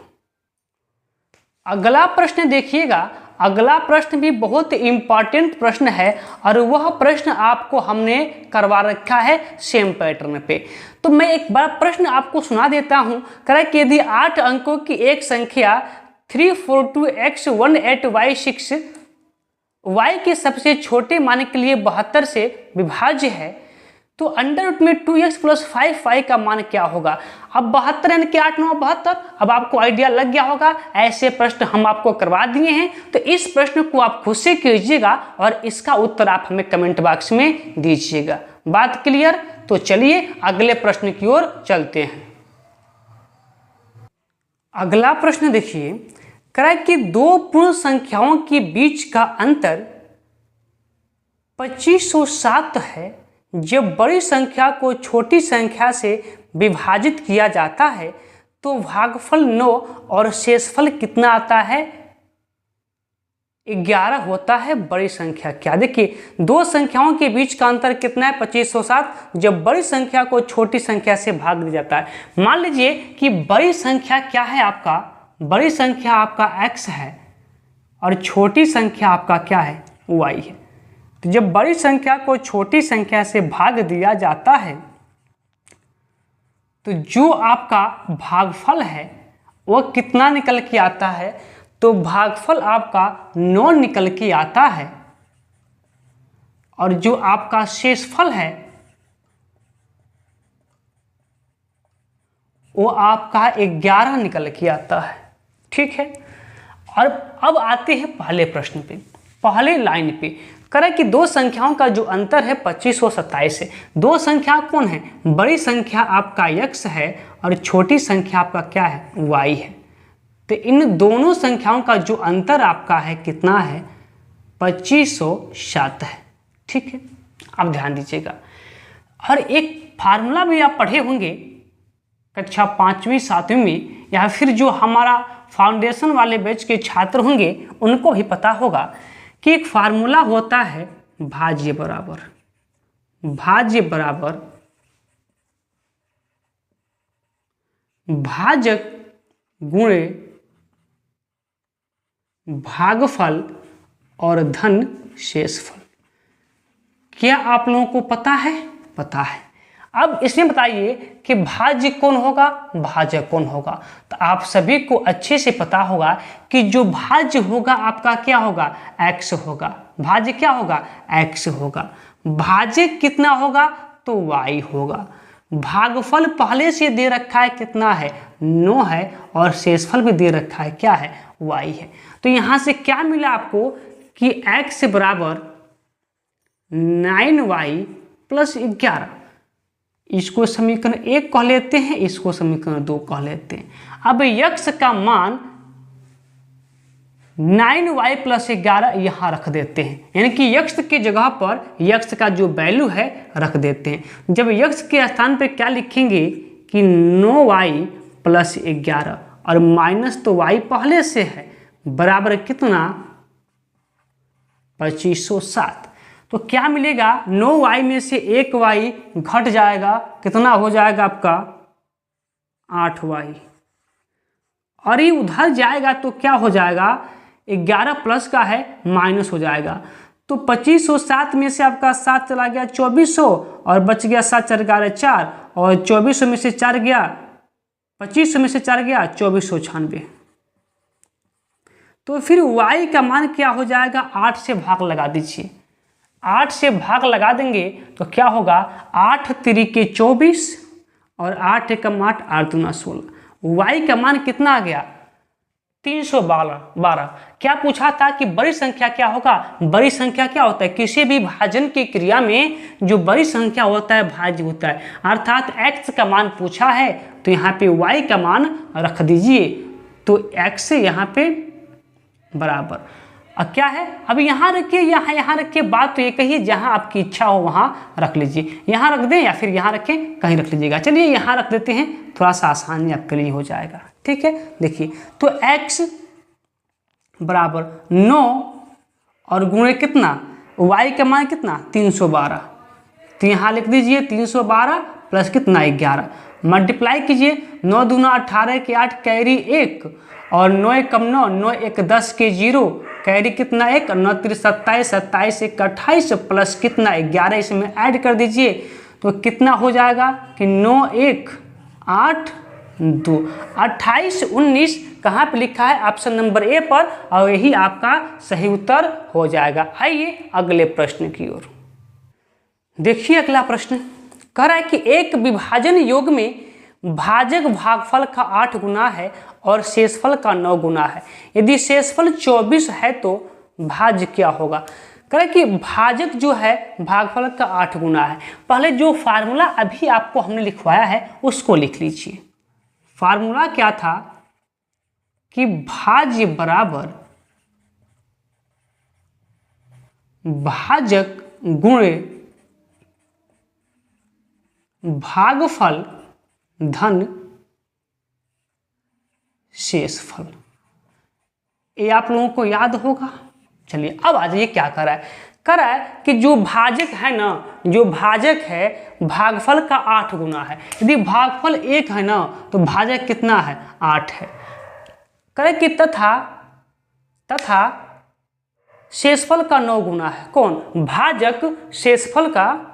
अगला प्रश्न देखिएगा। अगला प्रश्न भी बहुत इंपॉर्टेंट प्रश्न है और वह प्रश्न आपको हमने करवा रखा है सेम पैटर्न पे। तो मैं एक बड़ा प्रश्न आपको सुना देता हूं। कह कि यदि 8 अंकों की एक संख्या 342x18y6 y के सबसे छोटे मान के लिए 72 से विभाज्य है, तो अंडर रूट में 2x + 5y का मान क्या होगा। अब 72 यानी कि 8 9 72। अब आपको आइडिया लग गया होगा, ऐसे प्रश्न हम आपको करवा दिए हैं। तो इस प्रश्न को आप खुद से कीजिएगा और इसका उत्तर आप हमें कमेंट बॉक्स में दीजिएगा। बात क्लियर। तो चलिए अगले प्रश्न की ओर चलते हैं। अगला प्रश्न देखिए, कह रहा है कि 2 पूर्ण संख्याओं के बीच का अंतर 2507 है। जब बड़ी संख्या को छोटी संख्या से विभाजित किया जाता है तो भागफल 9 और शेषफल कितना आता है 11 होता है। बड़ी संख्या क्या, देखिए 2 संख्याओं के बीच का अंतर कितना है 2507, जब बड़ी संख्या को छोटी संख्या से भाग दिया जाता है। मान लीजिए कि बड़ी संख्या क्या है आपका, बड़ी संख्या आपका x है और छोटी संख्या आपका क्या है y है। तो जब बड़ी संख्या को छोटी संख्या से भाग दिया जाता है तो जो आपका भागफल है वो कितना निकल के आता है? तो भागफल आपका 9 निकल के आता है और जो आपका शेषफल है वो आपका 11 निकल के आता है। ठीक है, और अब आते हैं पहले प्रश्न पे, पहले लाइन पे। करें कि दो संख्याओं का जो अंतर है 25 और 27 है। दो संख्या कौन है? बड़ी संख्या आपका x है और छोटी संख्या आपका क्या है? y है। तो इन दोनों संख्याओं का जो अंतर आपका है कितना है? 2507 है। ठीक है, आप ध्यान दीजिएगा। और एक फार्मूला भी आप पढ़े होंगे कक्षा 5वीं 7वीं में, या फिर जो हमारा फाउंडेशन वाले बैच के छात्र होंगे उनको भी पता होगा कि एक फार्मूला होता है भाज्य बराबर भाजक गुणे भागफल और धन शेषफल। क्या आप लोगों को पता है? पता है। अब इसमें बताइए कि भाज्य कौन होगा, भाजक कौन होगा। तो आप सभी को अच्छे से पता होगा कि जो भाज्य होगा आपका क्या होगा? x होगा। भाज्य क्या होगा? x होगा। भाजक कितना होगा? तो y होगा। भागफल पहले से दे रखा है कितना है? 9 है, और शेषफल भी दे रखा है क्या है? y है। तो यहां से क्या मिला आपको कि x बराबर 9y प्लस 11। इसको समीकरण 1 कह लेते हैं, इसको समीकरण 2 कह लेते हैं। अब x का मान 9y प्लस 11 यहाँ रख देते हैं, यानी कि x की जगह पर x का जो वैल्यू है रख देते हैं। जब x के स्थान पे क्या लिखेंगे कि 9y प्लस 11, और माइनस तो y पहले से है, बराबर कितना? 2507। तो क्या मिलेगा? 9y में से 1y घट जाएगा, कितना हो जाएगा आपका? 8y। और ये उधर जाएगा तो क्या हो जाएगा? 11 प्लस का है, माइनस हो जाएगा। तो 2507 में से आपका 7 चला गया 2400, और बच गया 7 4 11 4, और 2400 में से 4 गया, 2500 में से 4 गया 2496। तो फिर y का मान क्या हो जाएगा? 8 से भाग लगा दीजिए। 8 से भाग लगा देंगे तो क्या होगा? 8 तिरिके 24 और 8 एकम 8, 8 दूना 16। y का मान कितना आ गया? 312। क्या पूछा था कि बड़ी संख्या क्या होगा? बड़ी संख्या क्या होता है? किसी भी भाजन की क्रिया में जो बड़ी संख्या होता है भाज्य होता है। अर्थात x का मान पूछा है तो यहाँ पे y का मान रख दीजिए। तो x यहाँ पे बराबर अब क्या है? अब यहाँ रखिए, यहाँ रखिए। बात तो ये कहिए, जहाँ आपकी इच्छा हो वहाँ रख लीजिए। यहाँ रख दें या फिर यहाँ रखें, कहीं रख लीजिएगा। चलिए यहाँ रख देते हैं, थोड़ा सा आसानी आपके लिए हो जाएगा। ठीक है, देखिए तो x बराबर 9 और गुणे कितना? y का मान कितना? 312। तो यहाँ लिख दीजिए 312 प्लस कितना? 11। मल्टीप्लाई कीजिए, 9 दूना 18 के 8 कैरी 1, और 9 एकम 9, 9 1 10 के 0 कैरी कितना? 1, 9 3 27, 27 1 28 प्लस कितना? 11 इसमें ऐड कर दीजिए। तो कितना हो जाएगा कि 9 1 8 2 28 19 कहाँ पे लिखा है? ऑप्शन नंबर ए पर, और यही आपका सही उत्तर हो जाएगा। आइए अगले प्रश्न की ओर देखिए। अगला प्रश्न कह रहा है कि एक विभाजन योग में भाजक भागफल का 8 गुना है और शेषफल का 9 गुना है। यदि शेषफल 24 है तो भाज्य क्या होगा? कह रहे कि भाजक जो है भागफल का 8 गुना है। पहले जो फार्मूला अभी आपको हमने लिखवाया है उसको लिख लीजिए। फार्मूला क्या था कि भाज्य बराबर भाजक गुणे भागफल धन शेषफल। ये आप लोगों को याद होगा। चलिए अब आ जाइए, क्या कर रहा है? कर रहा है कि जो भाजक है ना, जो भाजक है भागफल का 8 गुना है। यदि भागफल 1 है ना तो भाजक कितना है? 8 है। करे कि तथा शेषफल का 9 गुना है। कौन? भाजक शेषफल का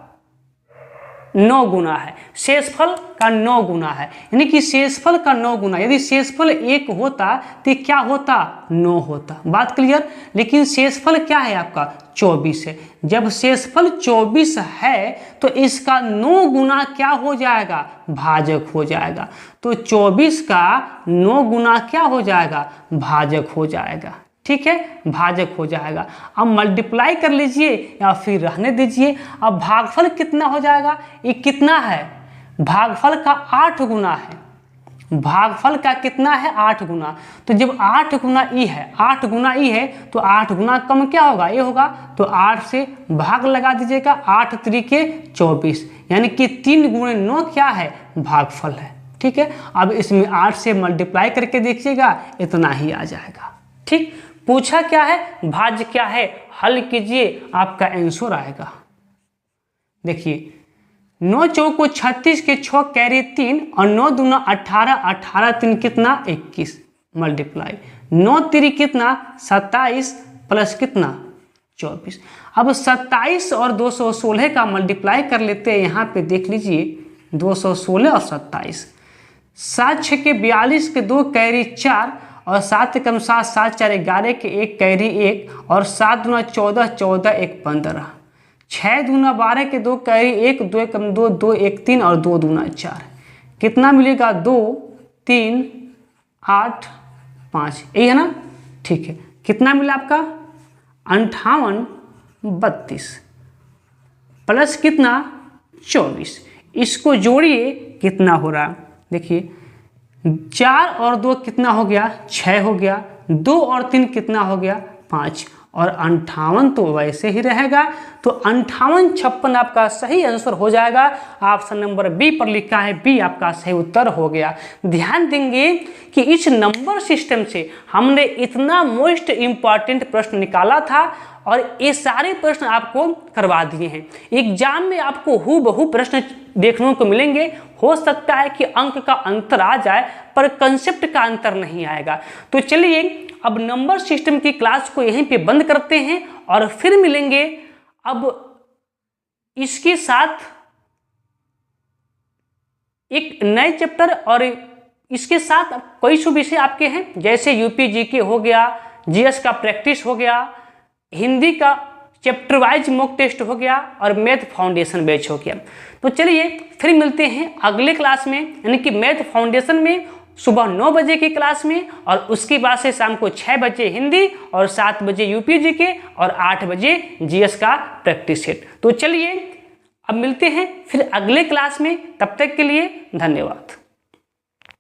9 गुना है। शेषफल का 9 गुना है, यानी कि शेषफल का 9 गुना। यदि शेषफल 1 होता तो क्या होता? 9 होता। बात क्लियर? लेकिन शेषफल क्या है आपका? 24 है। जब शेषफल 24 है तो इसका 9 गुना क्या हो जाएगा? भाजक हो जाएगा। तो 24 का 9 गुना क्या हो जाएगा? भाजक हो जाएगा। ठीक है, भाजक हो जाएगा। अब मल्टीप्लाई कर लीजिए या फिर रहने दीजिए। अब भागफल कितना हो जाएगा? ये कितना है? भागफल का 8 गुना है। भागफल का कितना है? 8 गुना। तो जब 8 गुना ई है, 8 गुना ई है तो 8 गुना कम क्या होगा? ये होगा। तो 8 से भाग लगा दीजिएगा। 8 त्रिके 24, यानी कि 3 गुणे 9 क्या है? भागफल है। ठीक है, अब इसमें 8 से मल्टीप्लाई करके देखिएगा, इतना ही आ जाएगा। ठीक, पूछा क्या है? भाज्य क्या है? हल कीजिए, आपका आंसर आएगा। देखिए 9 चौको 36 के 6 कैरी 3 और 9 दूना 18, 18 3 कितना? 21 मल्टीप्लाई 9 3 कितना? 27 प्लस कितना? 24। अब 27 और 216 का मल्टीप्लाई कर लेते हैं। यहाँ पे देख लीजिए 216 और 27। 7 6 के 42 के 2 कैरी 4 और 7 कम 7 7 4 11 के 1 कैरी 1 और 7 दूना 14 14 1 15। 6 दूना 12 के 2 कैरी 1 2 कम 2 2 1 3 और 2 दूना 4। कितना मिलेगा? 2 3 8 5, यही है ना? ठीक है, कितना मिला आपका? 58 32 प्लस कितना? 24। इसको जोड़िए, कितना हो रहा है? देखिए 4 और 2 कितना हो गया? 6 हो गया। 2 और 3 कितना हो गया? 5 और 58 तो वैसे ही रहेगा। तो 58 56 आपका सही आंसर हो जाएगा। ऑप्शन नंबर बी पर लिखा है, बी आपका सही उत्तर हो गया। ध्यान देंगे कि इस नंबर सिस्टम से हमने इतना मोस्ट इम्पॉर्टेंट प्रश्न निकाला था और ये सारे प्रश्न आपको करवा दिए हैं। एग्जाम में आपको हूबहू प्रश्न देखने को मिलेंगे। हो सकता है कि अंक का अंतर आ जाए पर कंसेप्ट का अंतर नहीं आएगा। तो चलिए अब नंबर सिस्टम की क्लास को यहीं पे बंद करते हैं और फिर मिलेंगे अब इसके साथ एक नए चैप्टर। और इसके साथ कई सौ विषय आपके हैं, जैसे यूपी जीके हो गया, जीएस का प्रैक्टिस हो गया, हिंदी का चैप्टर वाइज मॉक टेस्ट हो गया और मैथ फाउंडेशन बैच हो गया। तो चलिए फिर मिलते हैं अगले क्लास में, यानी कि मैथ फाउंडेशन में सुबह 9 बजे की क्लास में, और उसके बाद से शाम को 6 बजे हिंदी और 7 बजे यूपी जीके और 8 बजे जीएस का प्रैक्टिस सेट। तो चलिए अब मिलते हैं फिर अगले क्लास में, तब तक के लिए धन्यवाद।